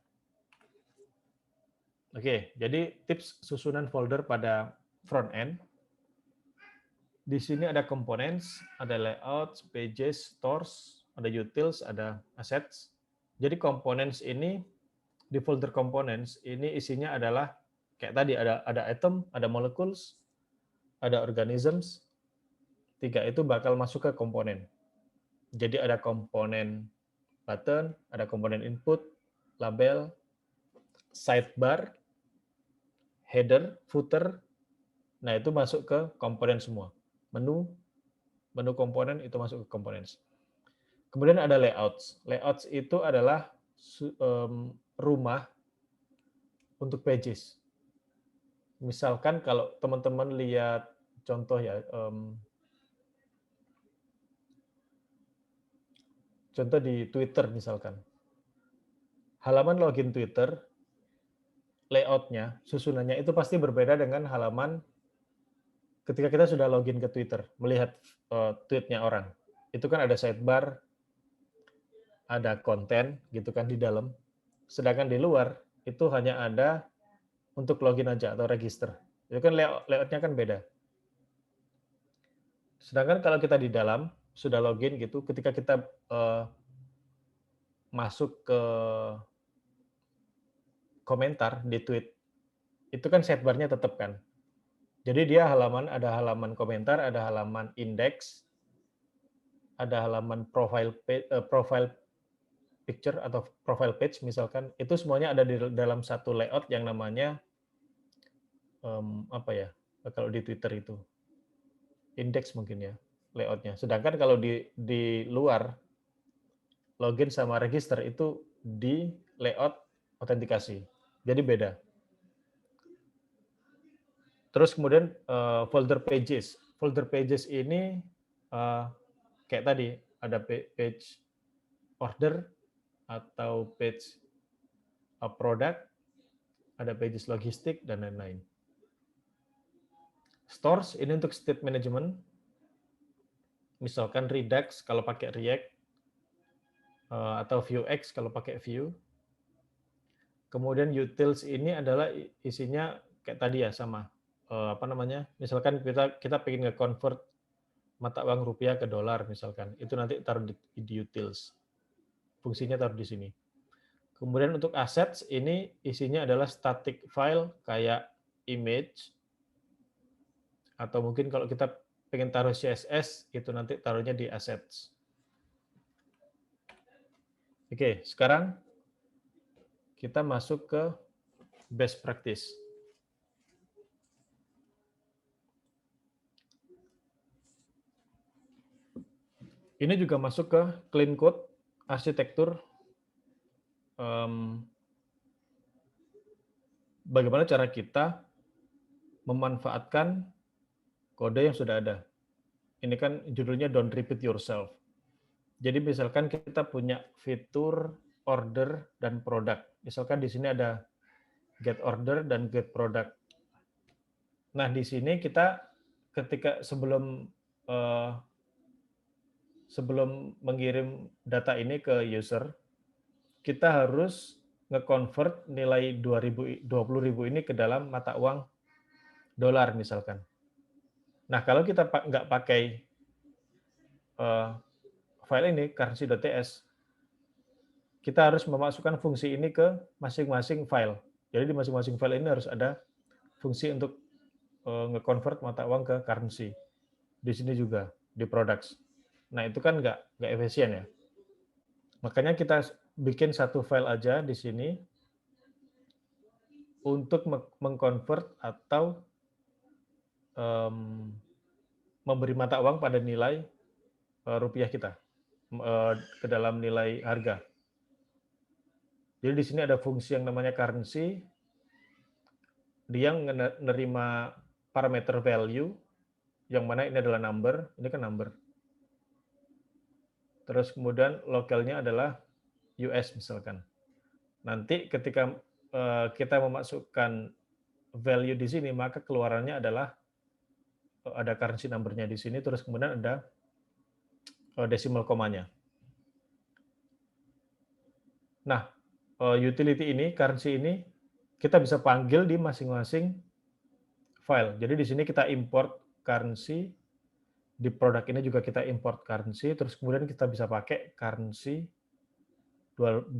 Oke, jadi tips susunan folder pada front end. Di sini ada components, ada layouts, pages, stores, ada utils, ada assets. Jadi components ini di folder components ini isinya adalah kayak tadi ada atom, ada molecules, ada organisms, 3 itu bakal masuk ke komponen. Jadi ada komponen button, ada komponen input, label, sidebar, header, footer. Nah, itu masuk ke komponen semua. Menu komponen itu masuk ke komponen. Kemudian ada layouts. Layouts itu adalah rumah untuk pages. Misalkan kalau teman-teman lihat contoh ya, contoh di Twitter misalkan. Halaman login Twitter, layout-nya, susunannya itu pasti berbeda dengan halaman ketika kita sudah login ke Twitter, melihat tweet-nya orang. Itu kan ada sidebar, ada konten gitu kan di dalam. Sedangkan di luar itu hanya ada untuk login aja atau register. Itu kan layout-nya kan beda. Sedangkan kalau kita di dalam sudah login gitu, ketika kita masuk ke komentar di tweet, itu kan sidebar-nya tetap kan. Jadi dia ada halaman komentar, ada halaman index, ada halaman profile picture atau profile page misalkan, itu semuanya ada di dalam satu layout yang namanya apa ya, kalau di Twitter itu index mungkin ya layoutnya. Sedangkan kalau di luar login sama register itu di layout autentikasi, jadi beda. Terus kemudian folder pages. Folder pages ini kayak tadi ada page order atau page product, ada pages logistik dan lain-lain. Stores ini untuk state management. Misalkan Redux kalau pakai React atau Vuex kalau pakai Vue. Kemudian utils ini adalah isinya kayak tadi ya sama apa namanya? Misalkan kita pengen nge-convert mata uang rupiah ke dolar misalkan, itu nanti taruh di utils. Fungsinya taruh di sini. Kemudian untuk assets ini isinya adalah static file kayak image, atau mungkin kalau kita pengen taruh CSS itu nanti taruhnya di assets. Oke, sekarang kita masuk ke best practice. Ini juga masuk ke clean code, arsitektur, bagaimana cara kita memanfaatkan kode yang sudah ada. Ini kan judulnya don't repeat yourself. Jadi misalkan kita punya fitur order dan product. Misalkan di sini ada get order dan get product. Nah, di sini kita ketika sebelum mengirim data ini ke user, kita harus nge-convert nilai 20.000 ini ke dalam mata uang dolar misalkan. Nah, kalau kita nggak pakai file ini, currency.ts, kita harus memasukkan fungsi ini ke masing-masing file. Jadi di masing-masing file ini harus ada fungsi untuk nge-convert mata uang ke currency. Di sini juga, di products. Nah, itu kan nggak efisien ya. Makanya kita bikin satu file aja di sini untuk mengconvert atau memberi mata uang pada nilai rupiah kita ke dalam nilai harga. Jadi di sini ada fungsi yang namanya currency, dia menerima parameter value, yang mana ini adalah number, ini kan number. Terus kemudian lokalnya adalah US misalkan. Nanti ketika kita memasukkan value di sini, maka keluarannya adalah ada currency number-nya di sini, terus kemudian ada decimal komanya. Nah, utility ini, currency ini, kita bisa panggil di masing-masing file. Jadi di sini kita import currency, di produk ini juga kita import currency, terus kemudian kita bisa pakai currency 20.000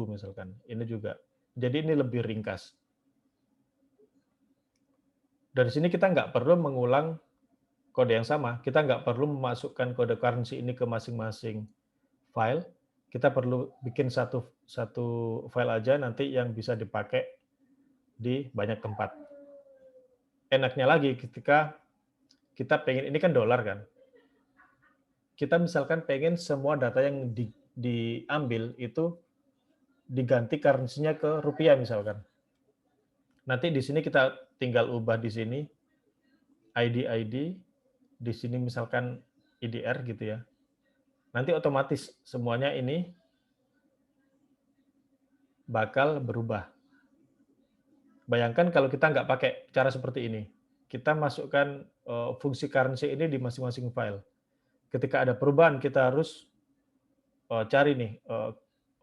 misalkan. Ini juga. Jadi ini lebih ringkas. Dari sini kita nggak perlu mengulang kode yang sama. Kita nggak perlu memasukkan kode currency ini ke masing-masing file. Kita perlu bikin satu file aja nanti yang bisa dipakai di banyak tempat. Enaknya lagi ketika kita pengen, ini kan dolar kan, kita misalkan pengen semua data yang diambil itu diganti currency-nya ke rupiah misalkan. Nanti di sini kita tinggal ubah di sini ID, di sini misalkan IDR gitu ya. Nanti otomatis semuanya ini bakal berubah. Bayangkan kalau kita nggak pakai cara seperti ini. Kita masukkan fungsi currency ini di masing-masing file. Ketika ada perubahan, kita harus cari nih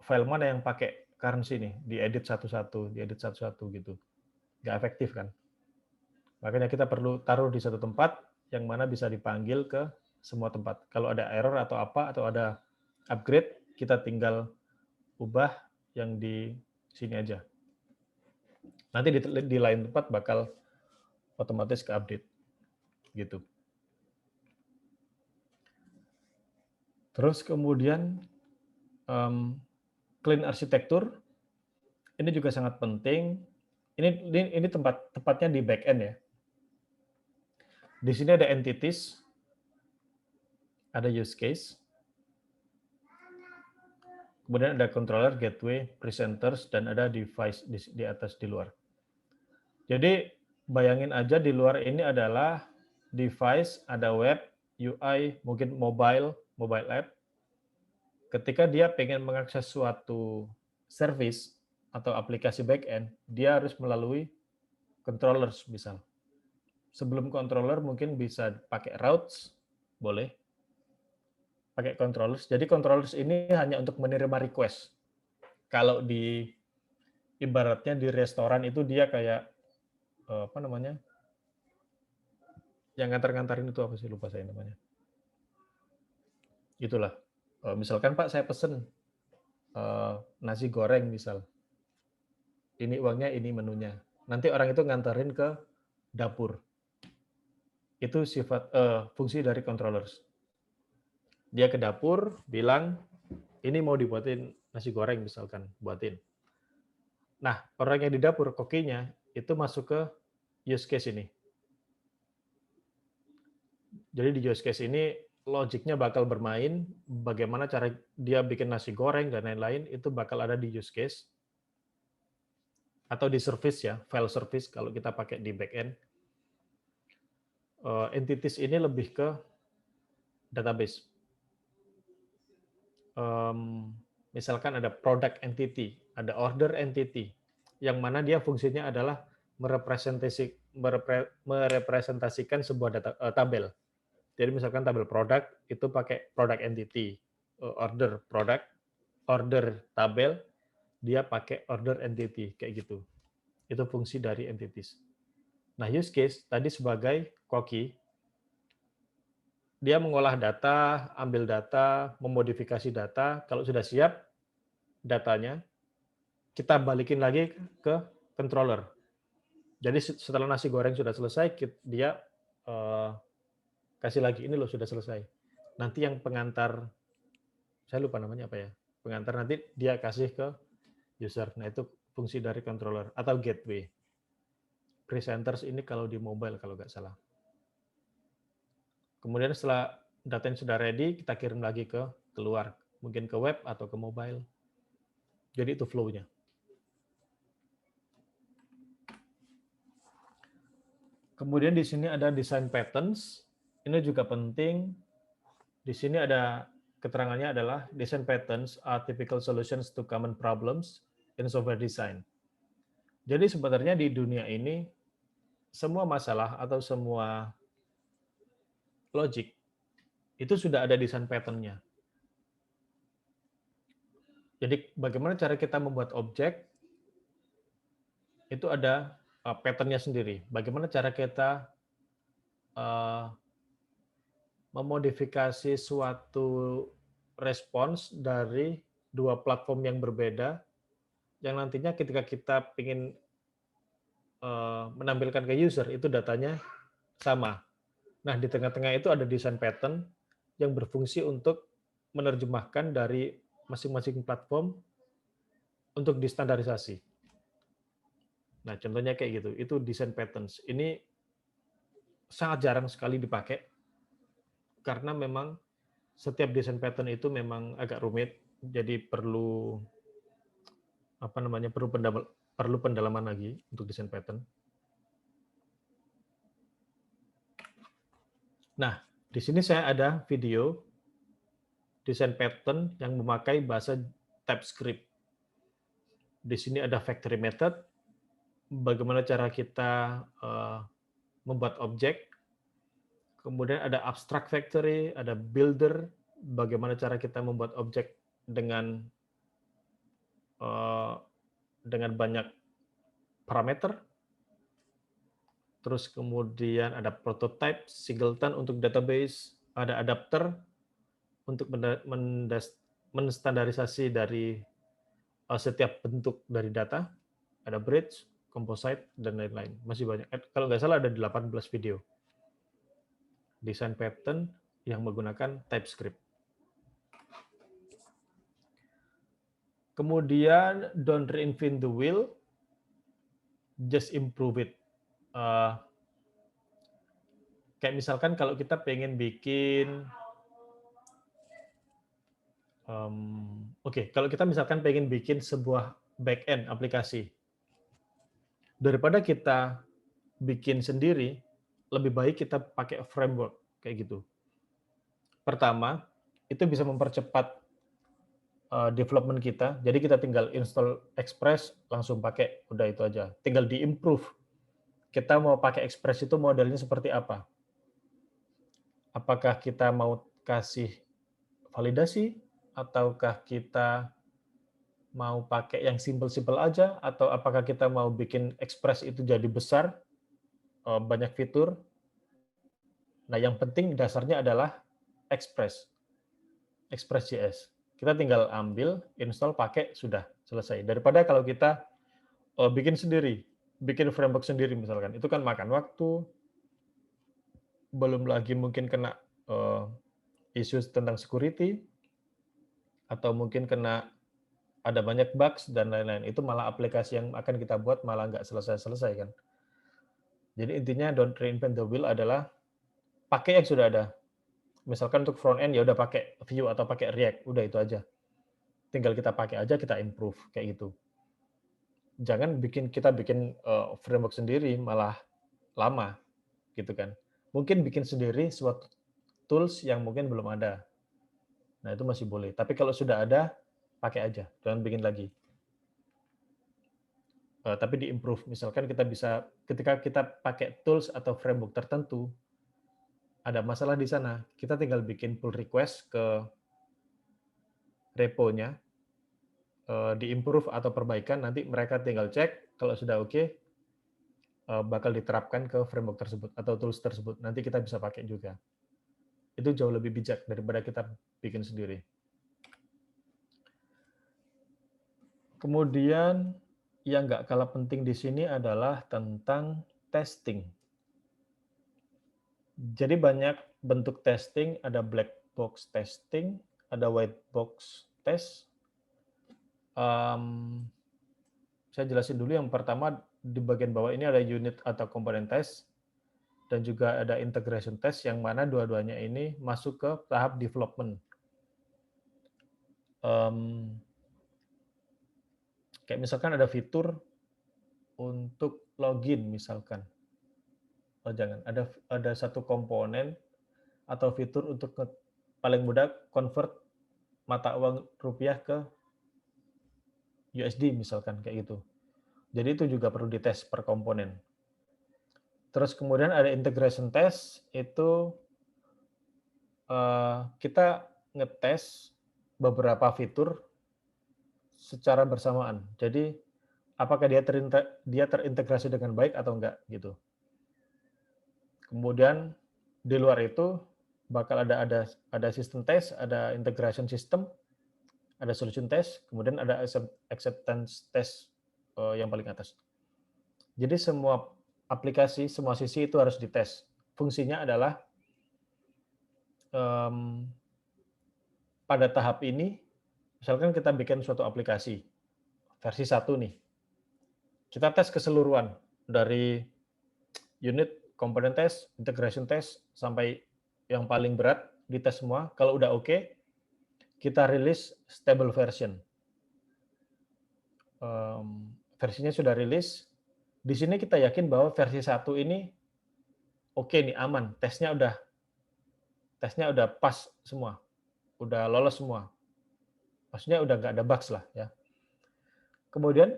file mana yang pakai currency nih, diedit satu-satu gitu. Nggak efektif kan? Makanya kita perlu taruh di satu tempat yang mana bisa dipanggil ke semua tempat. Kalau ada error atau apa, atau ada upgrade, kita tinggal ubah yang di sini aja. Nanti di lain tempat bakal otomatis ke update. Gitu. Terus kemudian clean arsitektur, ini juga sangat penting. Ini tempatnya di back end ya. Di sini ada entities, ada use case, kemudian ada controller, gateway, presenters, dan ada device di atas di luar. Jadi bayangin aja di luar ini adalah device, ada web, UI, mungkin mobile app. Ketika dia pengen mengakses suatu service atau aplikasi back-end, dia harus melalui controllers misal. Sebelum controller mungkin bisa pakai routes, boleh. Pakai controllers. Jadi controllers ini hanya untuk menerima request. Kalau ibaratnya di restoran itu dia kayak apa namanya? Yang ngantar-ngantarin itu apa sih, lupa saya namanya. Itulah. Misalkan Pak saya pesen nasi goreng misal. Ini uangnya, ini menunya. Nanti orang itu nganterin ke dapur. Itu fungsi dari controllers. Dia ke dapur, bilang, ini mau dibuatin nasi goreng misalkan, buatin. Nah, orang yang di dapur, kokinya, itu masuk ke use case ini. Jadi di use case ini, logiknya bakal bermain, bagaimana cara dia bikin nasi goreng, dan lain-lain, itu bakal ada di use case. Atau di service ya, file service, kalau kita pakai di backend. Entities ini lebih ke database. Misalkan ada product entity, ada order entity, yang mana dia fungsinya adalah merepresentasikan sebuah tabel. Jadi misalkan tabel produk itu pakai product entity, order product, order tabel, dia pakai order entity, kayak gitu. Itu fungsi dari entities. Nah, use case tadi sebagai koki, dia mengolah data, ambil data, memodifikasi data. Kalau sudah siap datanya, kita balikin lagi ke controller. Jadi setelah nasi goreng sudah selesai, dia kasih lagi, ini loh sudah selesai. Nanti yang pengantar, saya lupa namanya apa ya, pengantar nanti dia kasih ke user. Nah, itu fungsi dari controller atau gateway. Presenters ini kalau di mobile kalau nggak salah. Kemudian setelah datanya sudah ready, kita kirim lagi ke keluar, mungkin ke web atau ke mobile. Jadi itu flow-nya. Kemudian di sini ada design patterns. Ini juga penting. Di sini ada keterangannya adalah design patterns are typical solutions to common problems in software design. Jadi sebenarnya di dunia ini semua masalah atau semua logic itu sudah ada design pattern-nya. Jadi bagaimana cara kita membuat objek, itu ada pattern-nya sendiri. Bagaimana cara kita memodifikasi suatu respons dari dua platform yang berbeda, yang nantinya ketika kita ingin menampilkan ke user, itu datanya sama. Nah, di tengah-tengah itu ada desain pattern yang berfungsi untuk menerjemahkan dari masing-masing platform untuk distandarisasi. Nah, contohnya kayak gitu, itu desain patterns. Ini sangat jarang sekali dipakai karena memang setiap desain pattern itu memang agak rumit, jadi perlu apa namanya, perlu pendalaman lagi untuk desain pattern. Nah, di sini saya ada video desain pattern yang memakai bahasa TypeScript. Di sini ada factory method, bagaimana cara kita membuat objek, kemudian ada abstract factory, ada builder, bagaimana cara kita membuat objek dengan eh, dengan banyak parameter, terus kemudian ada prototype, singleton untuk database, ada adapter untuk menstandarisasi dari setiap bentuk dari data, ada bridge, composite, dan lain-lain. Masih banyak. Kalau nggak salah ada 18 video. Desain pattern yang menggunakan TypeScript. Kemudian, don't reinvent the wheel, just improve it. Kayak misalkan kalau kita pengen bikin, kalau kita misalkan pengen bikin sebuah back-end aplikasi, daripada kita bikin sendiri, lebih baik kita pakai framework kayak gitu. Pertama, itu bisa mempercepat development kita. Jadi kita tinggal install Express, langsung pakai, udah itu aja. Tinggal di-improve. Kita mau pakai Express itu modelnya seperti apa? Apakah kita mau kasih validasi, ataukah kita mau pakai yang simple-simple aja, atau apakah kita mau bikin Express itu jadi besar, banyak fitur. Nah, yang penting dasarnya adalah Express, Express.js. Kita tinggal ambil, install, pakai, sudah selesai. Daripada kalau kita bikin sendiri, bikin framework sendiri misalkan, itu kan makan waktu, belum lagi mungkin kena issues tentang security, atau mungkin kena ada banyak bugs dan lain-lain. Itu malah aplikasi yang akan kita buat malah nggak selesai-selesai kan. Jadi intinya don't reinvent the wheel adalah pakai yang sudah ada. Misalkan untuk front end ya udah pakai Vue atau pakai React, udah itu aja. Tinggal kita pakai aja, kita improve kayak gitu. Jangan kita bikin framework sendiri malah lama gitu kan. Mungkin bikin sendiri suatu tools yang mungkin belum ada. Nah, itu masih boleh. Tapi kalau sudah ada, pakai aja, jangan bikin lagi. Tapi di-improve. Misalkan kita bisa, ketika kita pakai tools atau framework tertentu, ada masalah di sana, kita tinggal bikin pull request ke repo-nya, di-improve atau perbaikan, nanti mereka tinggal cek, kalau sudah oke, bakal diterapkan ke framework tersebut atau tools tersebut. Nanti kita bisa pakai juga. Itu jauh lebih bijak daripada kita bikin sendiri. Kemudian yang nggak kalah penting di sini adalah tentang testing. Jadi banyak bentuk testing, ada black box testing, ada white box test. Saya jelasin dulu yang pertama di bagian bawah ini ada unit atau komponen test, dan juga ada integration test yang mana dua-duanya ini masuk ke tahap development. Kayak misalkan ada fitur untuk login misalkan. Oh jangan, ada satu komponen atau fitur untuk paling mudah convert mata uang rupiah ke USD misalkan kayak gitu. Jadi itu juga perlu dites per komponen. Terus kemudian ada integration test, itu kita ngetes beberapa fitur secara bersamaan. Jadi apakah dia terintegrasi dengan baik atau enggak gitu. Kemudian di luar itu bakal ada system test, ada integration system, ada solution test, kemudian ada acceptance test yang paling atas. Jadi semua aplikasi, semua sisi itu harus dites. Fungsinya adalah pada tahap ini, misalkan kita bikin suatu aplikasi, versi 1 nih, kita tes keseluruhan dari unit, komponen test, integration test, sampai yang paling berat, dites semua. Kalau udah oke, kita rilis stable version. Versinya sudah rilis, di sini kita yakin bahwa versi 1 ini oke nih, aman, tesnya udah pas semua, udah lolos semua. Maksudnya udah nggak ada bugs lah ya. Kemudian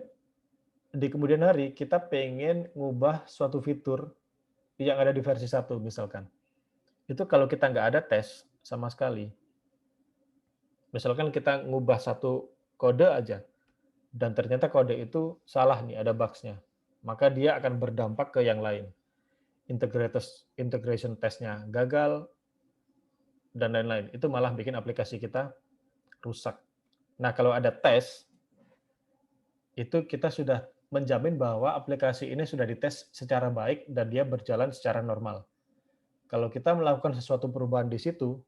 di kemudian hari kita pengen ngubah suatu fitur yang ada di versi 1 misalkan. Itu kalau kita nggak ada tes sama sekali, misalkan kita ngubah satu kode aja, dan ternyata kode itu salah nih, ada bugs-nya, maka dia akan berdampak ke yang lain. Integration test-nya gagal, dan lain-lain. Itu malah bikin aplikasi kita rusak. Nah, kalau ada tes, itu kita sudah menjamin bahwa aplikasi ini sudah dites secara baik dan dia berjalan secara normal. Kalau kita melakukan sesuatu perubahan di situ,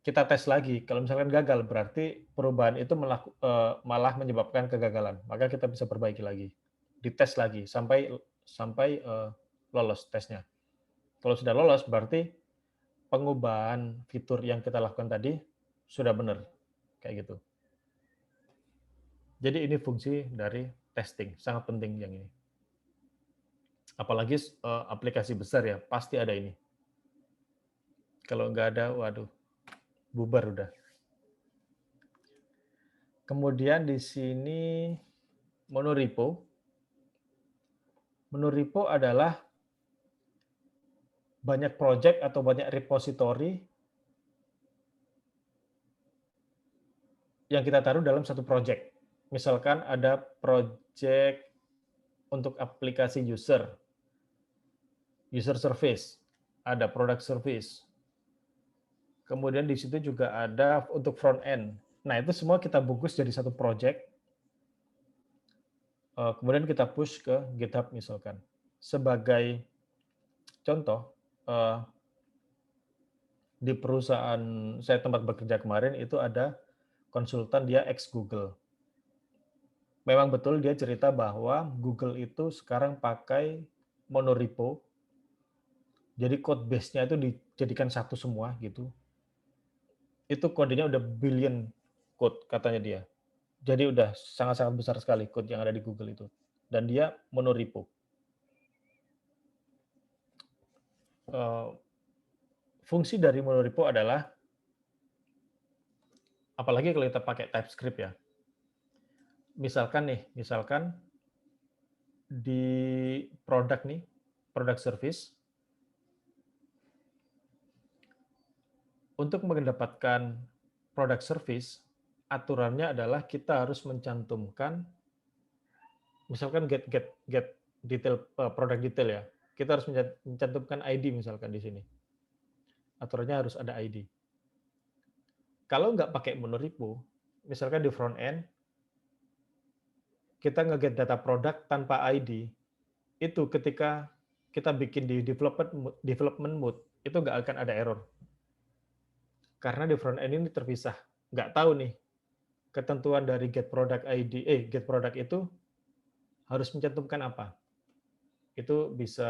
kita tes lagi. Kalau misalkan gagal, berarti perubahan itu malah menyebabkan kegagalan. Maka kita bisa perbaiki lagi, dites lagi sampai lolos tesnya. Kalau sudah lolos, berarti pengubahan fitur yang kita lakukan tadi sudah benar, kayak gitu. Jadi ini fungsi dari testing, sangat penting yang ini. Apalagi aplikasi besar ya, pasti ada ini. Kalau nggak ada, waduh, bubar udah. Kemudian di sini monorepo. Monorepo adalah banyak project atau banyak repository yang kita taruh dalam satu project. Misalkan ada project untuk aplikasi user service, ada product service. Kemudian di situ juga ada untuk front end. Nah, itu semua kita bungkus jadi satu project. Kemudian kita push ke GitHub misalkan. Sebagai contoh, di perusahaan saya tempat bekerja kemarin itu ada konsultan, dia ex Google. Memang betul dia cerita bahwa Google itu sekarang pakai monorepo. Jadi code base-nya itu dijadikan satu semua gitu. Itu kodenya udah billion code katanya dia. Jadi udah sangat-sangat besar sekali code yang ada di Google itu. Dan dia monorepo. Fungsi dari monorepo adalah, apalagi kalau kita pakai TypeScript ya. Misalkan di product service, untuk mendapatkan product service, aturannya adalah kita harus mencantumkan, misalkan get detail, product detail ya. Kita harus mencantumkan ID misalkan di sini. Aturannya harus ada ID. Kalau nggak pakai monorepo, misalkan di front end, kita nge-get data produk tanpa ID, itu ketika kita bikin di development mode, itu nggak akan ada error. Karena di front end ini terpisah. Nggak tahu nih, ketentuan dari get product itu harus mencantumkan apa. Itu bisa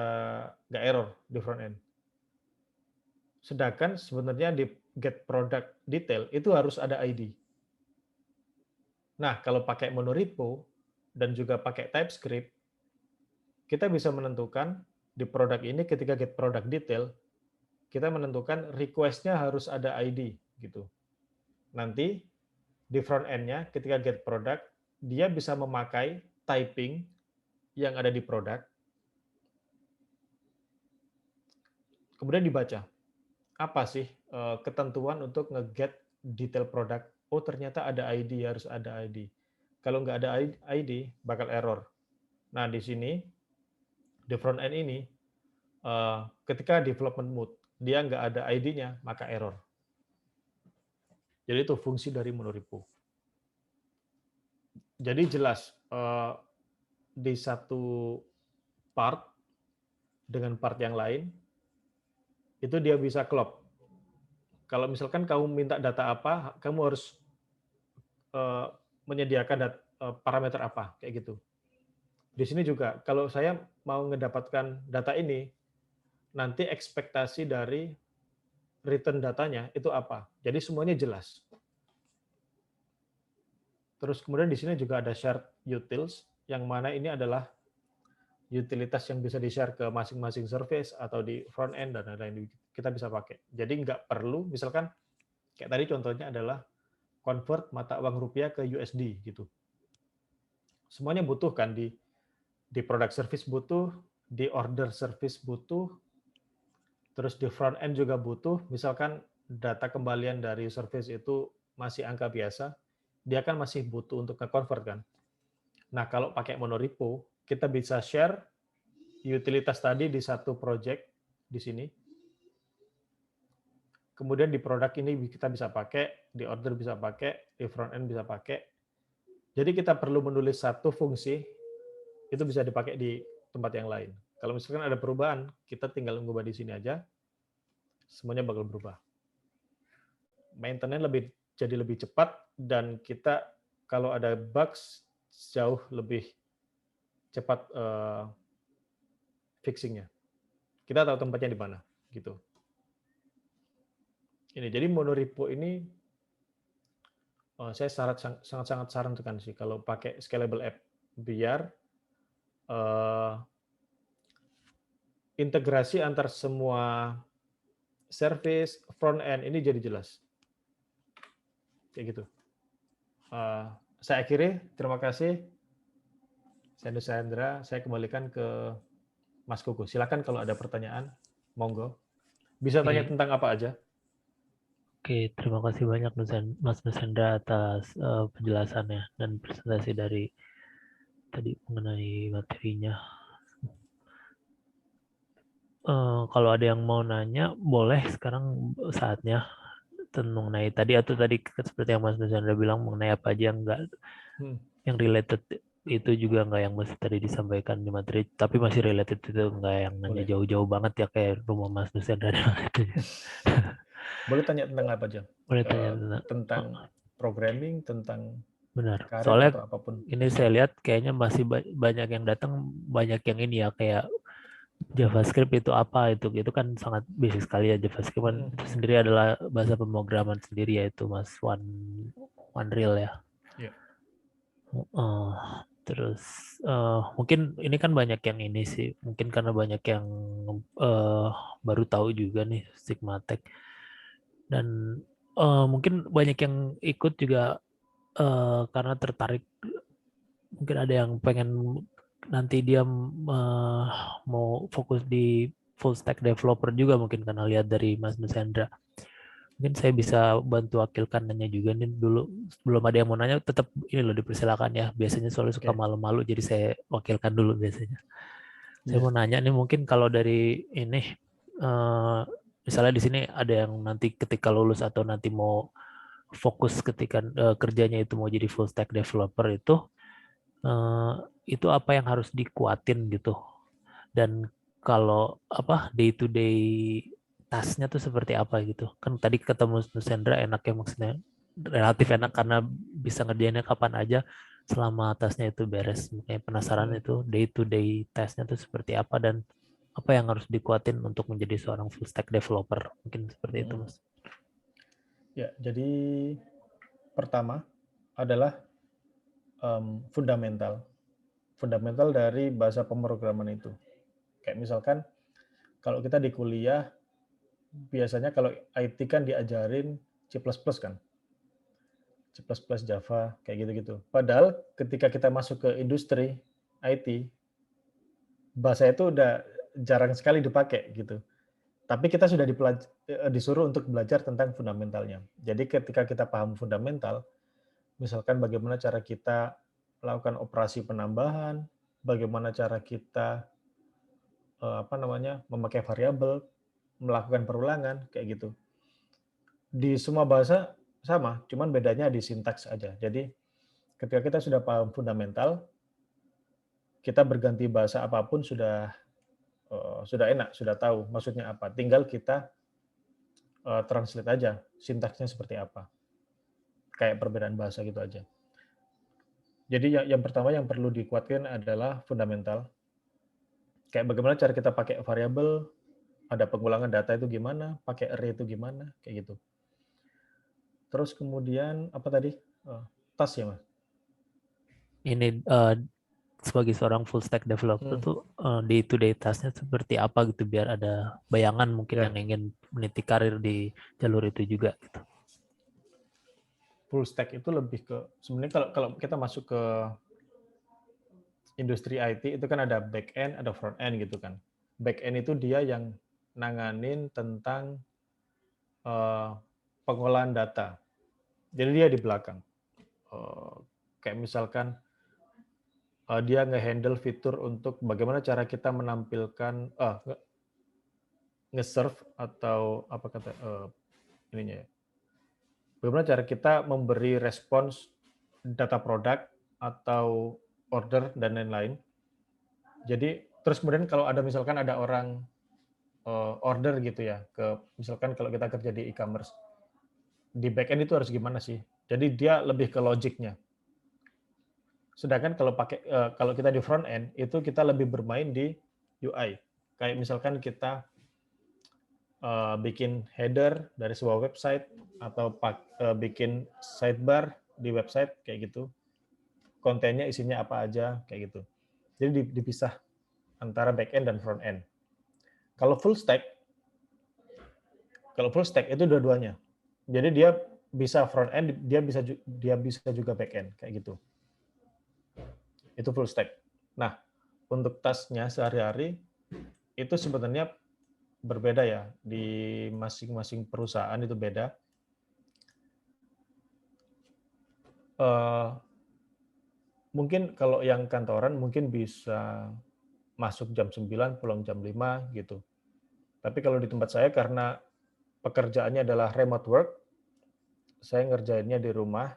nggak error di front end. Sedangkan sebenarnya di get product detail itu harus ada ID. Nah, kalau pakai monorepo dan juga pakai TypeScript, kita bisa menentukan di produk ini ketika get product detail, kita menentukan request-nya harus ada ID gitu. Nanti di front end-nya ketika get product, dia bisa memakai typing yang ada di produk, kemudian dibaca. Apa sih ketentuan untuk nge-get detail produk? Oh, ternyata ada ID, harus ada ID. Kalau nggak ada ID, bakal error. Nah, di sini, di front end ini, ketika development mode, dia nggak ada ID-nya, maka error. Jadi itu fungsi dari monorepo. Jadi jelas, di satu part dengan part yang lain, itu dia bisa klop. Kalau misalkan kamu minta data apa, kamu harus menyediakan parameter apa, kayak gitu. Di sini juga, kalau saya mau mendapatkan data ini, nanti ekspektasi dari return datanya itu apa. Jadi semuanya jelas. Terus kemudian di sini juga ada shared utils, yang mana ini adalah utilitas yang bisa di-share ke masing-masing service atau di front end dan lain-lain kita bisa pakai. Jadi nggak perlu, misalkan kayak tadi contohnya adalah convert mata uang rupiah ke USD gitu. Semuanya butuh kan di product service butuh, di order service butuh, terus di front end juga butuh. Misalkan data kembalian dari service itu masih angka biasa, dia kan masih butuh untuk nge-convert kan. Nah, kalau pakai monorepo, kita bisa share utilitas tadi di satu project di sini. Kemudian di produk ini kita bisa pakai, di order bisa pakai, di front end bisa pakai. Jadi kita perlu menulis satu fungsi, itu bisa dipakai di tempat yang lain. Kalau misalkan ada perubahan, kita tinggal mengubah di sini aja, semuanya bakal berubah. Maintenance jadi lebih cepat, dan kita kalau ada bugs jauh lebih cepat fixingnya. Kita tahu tempatnya di mana, gitu. Ini jadi monorepo ini saya sangat-sangat sarankan sih kalau pakai scalable app, biar integrasi antar semua service front end ini jadi jelas. Kayak gitu. Saya akhiri, terima kasih. Saya Nusandra, saya kembalikan ke Mas Kuku. Silakan kalau ada pertanyaan, monggo. Bisa tanya tentang apa aja. Oke, terima kasih banyak Mas Nusendra atas penjelasannya dan presentasi dari tadi mengenai materinya. Kalau ada yang mau nanya, boleh sekarang saatnya mengenai tadi atau tadi seperti yang Mas Nusendra bilang mengenai apa aja yang enggak yang related itu juga enggak yang mesti tadi disampaikan di materi, tapi masih related itu enggak yang nanya jauh-jauh banget ya kayak rumah Mas Nusendra itu. Boleh tanya tentang apa aja? Boleh tanya tentang programming, tentang benar. karir Soalnya atau apapun. ini saya lihat kayaknya masih banyak yang datang, banyak yang ini ya kayak JavaScript itu apa itu kan sangat basic sekali ya. JavaScript kan itu sendiri adalah bahasa pemrograman sendiri yaitu Mas Unreal ya. Yeah. Terus mungkin ini kan banyak yang ini sih, mungkin karena banyak yang baru tahu juga nih Sigmatech dan mungkin banyak yang ikut juga karena tertarik, mungkin ada yang pengen nanti dia mau fokus di full stack developer juga mungkin karena lihat dari Mas Nusendra. Mungkin saya bisa bantu wakilkan nanya juga nih dulu. Belum ada yang mau nanya, tetap ini loh dipersilakan ya. Biasanya soalnya suka malu-malu, jadi saya wakilkan dulu biasanya. Saya mau nanya nih mungkin kalau dari ini, misalnya di sini ada yang nanti ketika lulus atau nanti mau fokus ketika kerjanya itu mau jadi full stack developer itu apa yang harus dikuatin gitu, dan kalau apa day to day tasknya tuh seperti apa gitu kan. Tadi ketemu Nusendra enak ya, maksudnya relatif enak karena bisa ngerjainnya kapan aja selama tasknya itu beres. Makanya penasaran itu day to day tasknya tuh seperti apa dan apa yang harus dikuatin untuk menjadi seorang full stack developer, mungkin seperti itu Mas. Ya, jadi pertama adalah fundamental dari bahasa pemrograman itu. Kayak misalkan kalau kita di kuliah biasanya kalau IT kan diajarin C++ kan, C++, Java, kayak gitu-gitu. Padahal ketika kita masuk ke industri IT, bahasa itu udah jarang sekali dipakai gitu. Tapi kita sudah disuruh untuk belajar tentang fundamentalnya. Jadi ketika kita paham fundamental, misalkan bagaimana cara kita melakukan operasi penambahan, bagaimana cara kita memakai variabel, melakukan perulangan, kayak gitu. Di semua bahasa sama, cuman bedanya di sintaks aja. Jadi ketika kita sudah paham fundamental, kita berganti bahasa apapun sudah enak, sudah tahu maksudnya apa. Tinggal kita translate aja sintaksnya seperti apa. Kayak perbedaan bahasa gitu aja. Jadi yang pertama yang perlu dikuatkan adalah fundamental. Kayak bagaimana cara kita pakai variabel, ada pengulangan data itu gimana, pakai array itu gimana, kayak gitu. Terus kemudian apa tadi? Task ya, Mas? Ini sebagai seorang full stack developer tuh day to day task-nya seperti apa gitu biar ada bayangan mungkin yang ingin meniti karir di jalur itu juga gitu. Full stack itu lebih ke sebenarnya kalau kita masuk ke industri IT itu kan ada back end, ada front end gitu kan. Back end itu dia yang nanganin tentang pengolahan data. Jadi dia di belakang. Kayak misalkan dia nge-handle fitur untuk bagaimana cara kita menampilkan nge-serve atau apa kata ininya ya. Bagaimana cara kita memberi respons data produk atau order dan lain-lain. Jadi terus kemudian kalau ada misalkan ada orang order gitu ya ke misalkan kalau kita kerja di e-commerce di back end itu harus gimana sih? Jadi dia lebih ke logiknya. Sedangkan kalau kita di front end itu kita lebih bermain di UI. Kayak misalkan kita bikin header dari sebuah website atau bikin sidebar di website kayak gitu. Kontennya isinya apa aja kayak gitu. Jadi dipisah antara back end dan front end. Kalau full stack itu dua-duanya. Jadi dia bisa front end, dia bisa juga back end kayak gitu. Itu full stack. Nah, untuk task-nya sehari-hari itu sebenarnya berbeda ya di masing-masing perusahaan itu beda. Mungkin kalau yang kantoran mungkin bisa masuk jam 9, pulang jam 5 gitu. Tapi kalau di tempat saya karena pekerjaannya adalah remote work, saya ngerjainnya di rumah.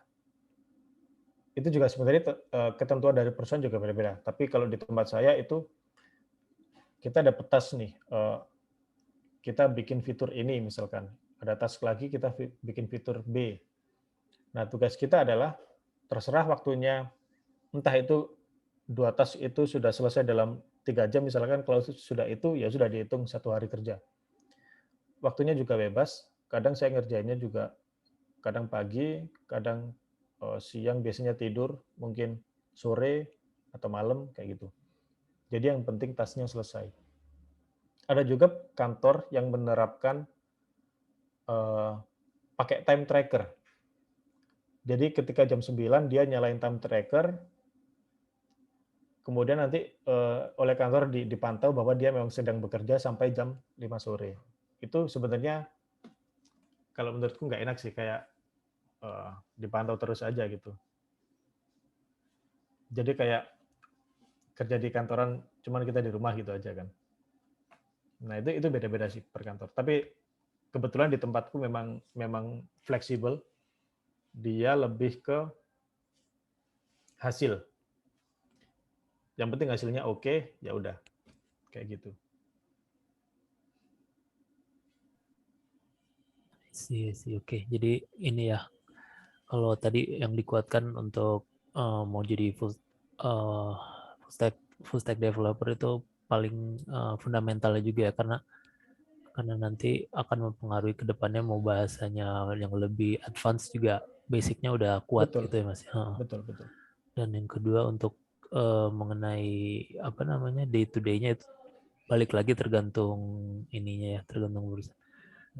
Itu juga sebenarnya ketentuan dari perusahaan juga beda-beda. Tapi kalau di tempat saya itu kita dapat task nih, kita bikin fitur ini misalkan. Ada task lagi kita bikin fitur B. Nah, tugas kita adalah terserah waktunya, entah itu 2 task itu sudah selesai dalam 3 jam misalkan, kalau sudah itu ya sudah dihitung 1 hari kerja. Waktunya juga bebas, kadang saya ngerjainnya juga kadang pagi, kadang siang, biasanya tidur, mungkin sore atau malam kayak gitu. Jadi yang penting task-nya selesai. Ada juga kantor yang menerapkan pakai time tracker. Jadi ketika jam 9 dia nyalain time tracker, kemudian nanti oleh kantor dipantau bahwa dia memang sedang bekerja sampai jam 5 sore. Itu sebenarnya kalau menurutku nggak enak sih, kayak dipantau terus aja gitu. Jadi kayak kerja di kantoran, cuman kita di rumah gitu aja kan. Nah itu beda-beda sih per kantor. Tapi kebetulan di tempatku memang fleksibel. Dia lebih ke hasil. Yang penting hasilnya oke, ya udah kayak gitu. Sih, oke. Jadi ini ya, kalau tadi yang dikuatkan untuk mau jadi full stack developer itu paling fundamentalnya juga ya, karena nanti akan mempengaruhi ke depannya mau bahasanya yang lebih advance juga basicnya udah kuat Betul, gitu ya Mas. betul. Dan yang kedua untuk mengenai apa namanya day to day-nya itu balik lagi tergantung ininya ya, tergantung urusan.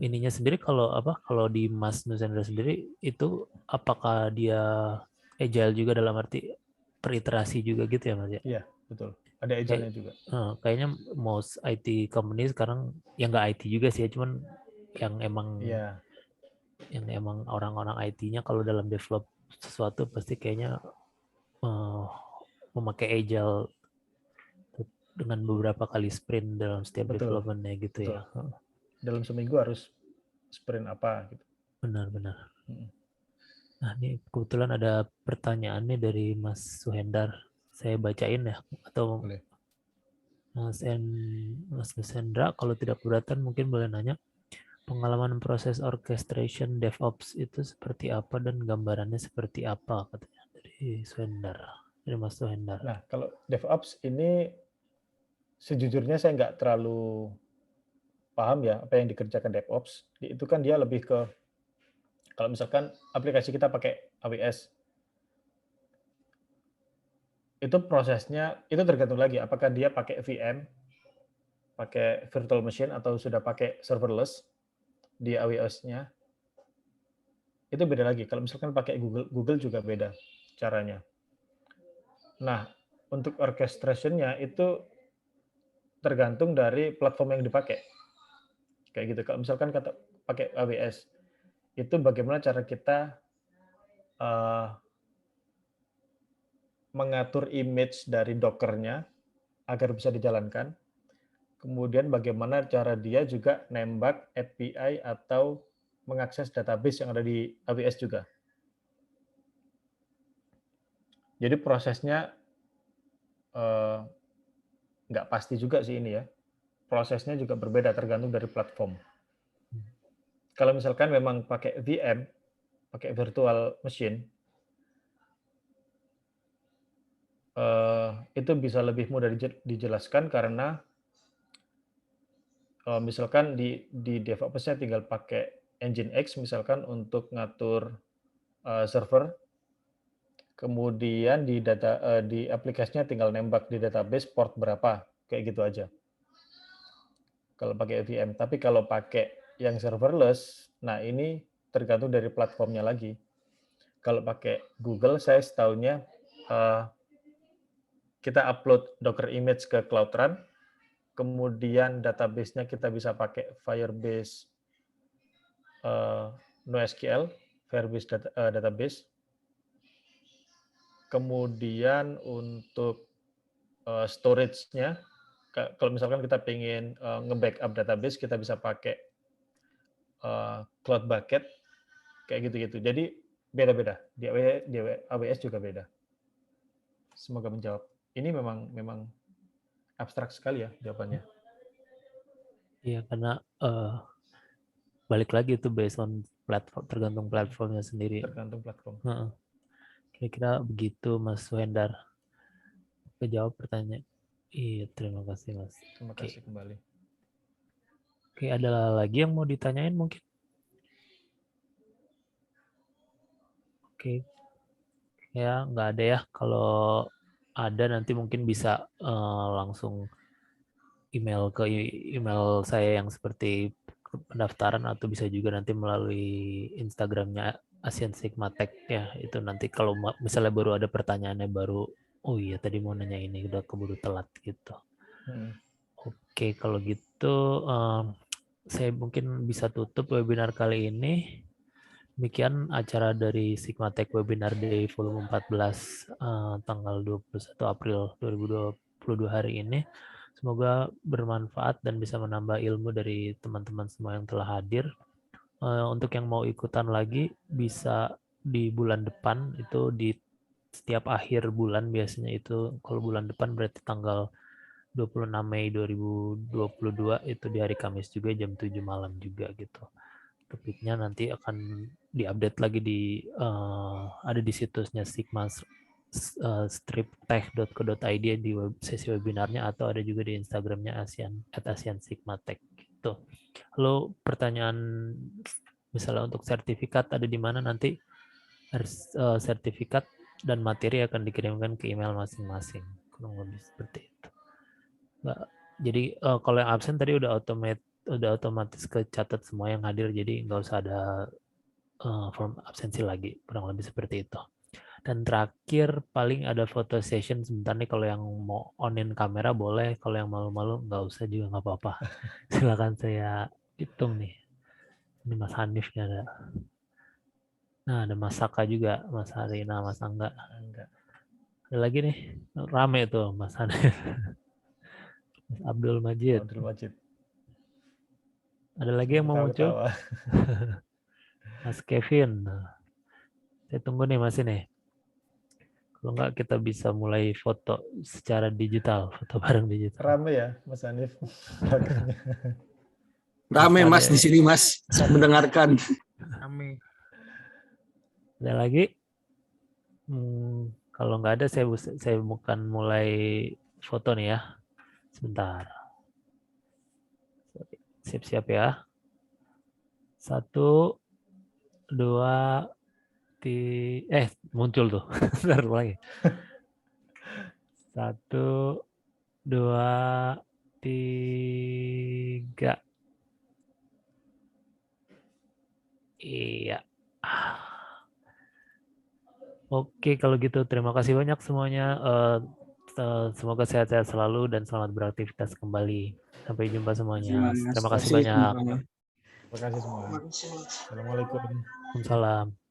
Ininya sendiri kalau di Mas Nusendra sendiri itu apakah dia agile juga dalam arti per iterasi juga gitu ya Mas ya? Iya, betul. Ada agile-nya juga. Kayaknya most IT company sekarang yang nggak IT juga sih ya, cuman yang Iya, emang orang-orang IT-nya kalau dalam develop sesuatu pasti kayaknya memakai agile dengan beberapa kali sprint dalam setiap betul. development-nya gitu Betul. ya. Dalam seminggu harus sprint apa gitu. Benar-benar. Mm. Nah, ini kebetulan ada pertanyaan nih dari Mas Suhendar. Saya bacain ya, atau Boleh. Mas Nusendra kalau tidak keberatan mungkin boleh nanya. Pengalaman proses orchestration DevOps itu seperti apa dan gambarannya seperti apa, katanya dari Swendar, dari Mas Swendar. Nah, kalau DevOps ini sejujurnya saya nggak terlalu paham ya apa yang dikerjakan DevOps. Itu kan dia lebih ke, kalau misalkan aplikasi kita pakai AWS, itu prosesnya itu tergantung lagi apakah dia pakai VM, pakai virtual machine atau sudah pakai serverless di AWS-nya. Itu beda lagi. Kalau misalkan pakai Google juga beda caranya. Nah, untuk orchestration-nya itu tergantung dari platform yang dipakai. Kayak gitu. Kalau misalkan kata pakai AWS, itu bagaimana cara kita mengatur image dari Docker-nya agar bisa dijalankan. Kemudian bagaimana cara dia juga nembak API atau mengakses database yang ada di AWS juga. Jadi prosesnya nggak pasti juga sih ini ya. Prosesnya juga berbeda tergantung dari platform. Kalau misalkan memang pakai VM, pakai virtual machine, itu bisa lebih mudah dijelaskan karena misalkan di DevOps-nya tinggal pakai Nginx misalkan untuk ngatur server, kemudian di aplikasinya tinggal nembak di database port berapa, kayak gitu aja. Kalau pakai VM, tapi kalau pakai yang serverless, nah ini tergantung dari platformnya lagi. Kalau pakai Google, saya setahunya kita upload Docker image ke Cloud Run, kemudian database-nya kita bisa pakai Firebase NoSQL, Firebase database. Kemudian untuk storage-nya, kalau misalkan kita pengen nge-backup database, kita bisa pakai Cloud Bucket, kayak gitu-gitu. Jadi beda-beda. Di AWS juga beda. Semoga menjawab. Ini memang abstrak sekali ya jawabannya. Iya, karena balik lagi itu based on platform, tergantung platformnya sendiri. Tergantung platform. Kira-kira begitu Mas Wendar. Kejawab pertanyaan. Iya, terima kasih Mas. Terima kasih kembali. Oke, ada lagi yang mau ditanyain mungkin? Oke, ya nggak ada ya. Kalau ada nanti mungkin bisa langsung email ke email saya yang seperti pendaftaran, atau bisa juga nanti melalui Instagramnya Asian Sigma Tech ya. Itu nanti kalau misalnya baru ada pertanyaannya baru, oh iya tadi mau nanya ini, udah keburu telat gitu. Oke, kalau gitu saya mungkin bisa tutup webinar kali ini. Demikian acara dari Sigma Tech Webinar Day volume 14 tanggal 21 April 2022 hari ini. Semoga bermanfaat dan bisa menambah ilmu dari teman-teman semua yang telah hadir. Untuk yang mau ikutan lagi bisa di bulan depan, itu di setiap akhir bulan biasanya, itu kalau bulan depan berarti tanggal 26 Mei 2022 itu di hari Kamis juga jam 7 malam juga gitu. Topiknya nanti akan diupdate lagi ada di situsnya Sigma striptech.co.id di sesi webinarnya, atau ada juga di Instagramnya @asiansigmatech gitu. Lalu pertanyaan misalnya untuk sertifikat ada di mana, nanti sertifikat dan materi akan dikirimkan ke email masing-masing, kurang lebih seperti itu. Jadi kalau yang absen tadi udah otomatis kecatat semua yang hadir, jadi nggak usah ada form absensi lagi, kurang lebih seperti itu. Dan terakhir paling ada foto session sebentar nih, kalau yang mau on-in kamera boleh, kalau yang malu-malu nggak usah juga nggak apa-apa. Silakan saya hitung nih. Ini Mas Hanif ada. Nah, ada Mas Saka juga, Mas Harina, Mas Angga. Ada lagi nih, rame tuh Mas Hanif. Mas Abdul Majid. Ada lagi yang mau muncul? Mas Kevin. Saya tunggu nih Mas ini. Kalau enggak kita bisa mulai foto secara digital, foto bareng digital. Rame ya Mas Hanif. Rame Mas di sini Mas, mendengarkan. Rame. Ada lagi? Kalau nggak ada, saya bukan mulai foto nih ya. Sebentar. Siap-siap ya. 1, 2, muncul tuh. Bentar lagi. 1, 2, 3. Iya. Oke, kalau gitu terima kasih banyak semuanya. Semoga sehat-sehat selalu dan selamat beraktivitas kembali. Sampai jumpa semuanya. Terima kasih banyak. Terima kasih semua. Assalamualaikum. Waalaikumsalam.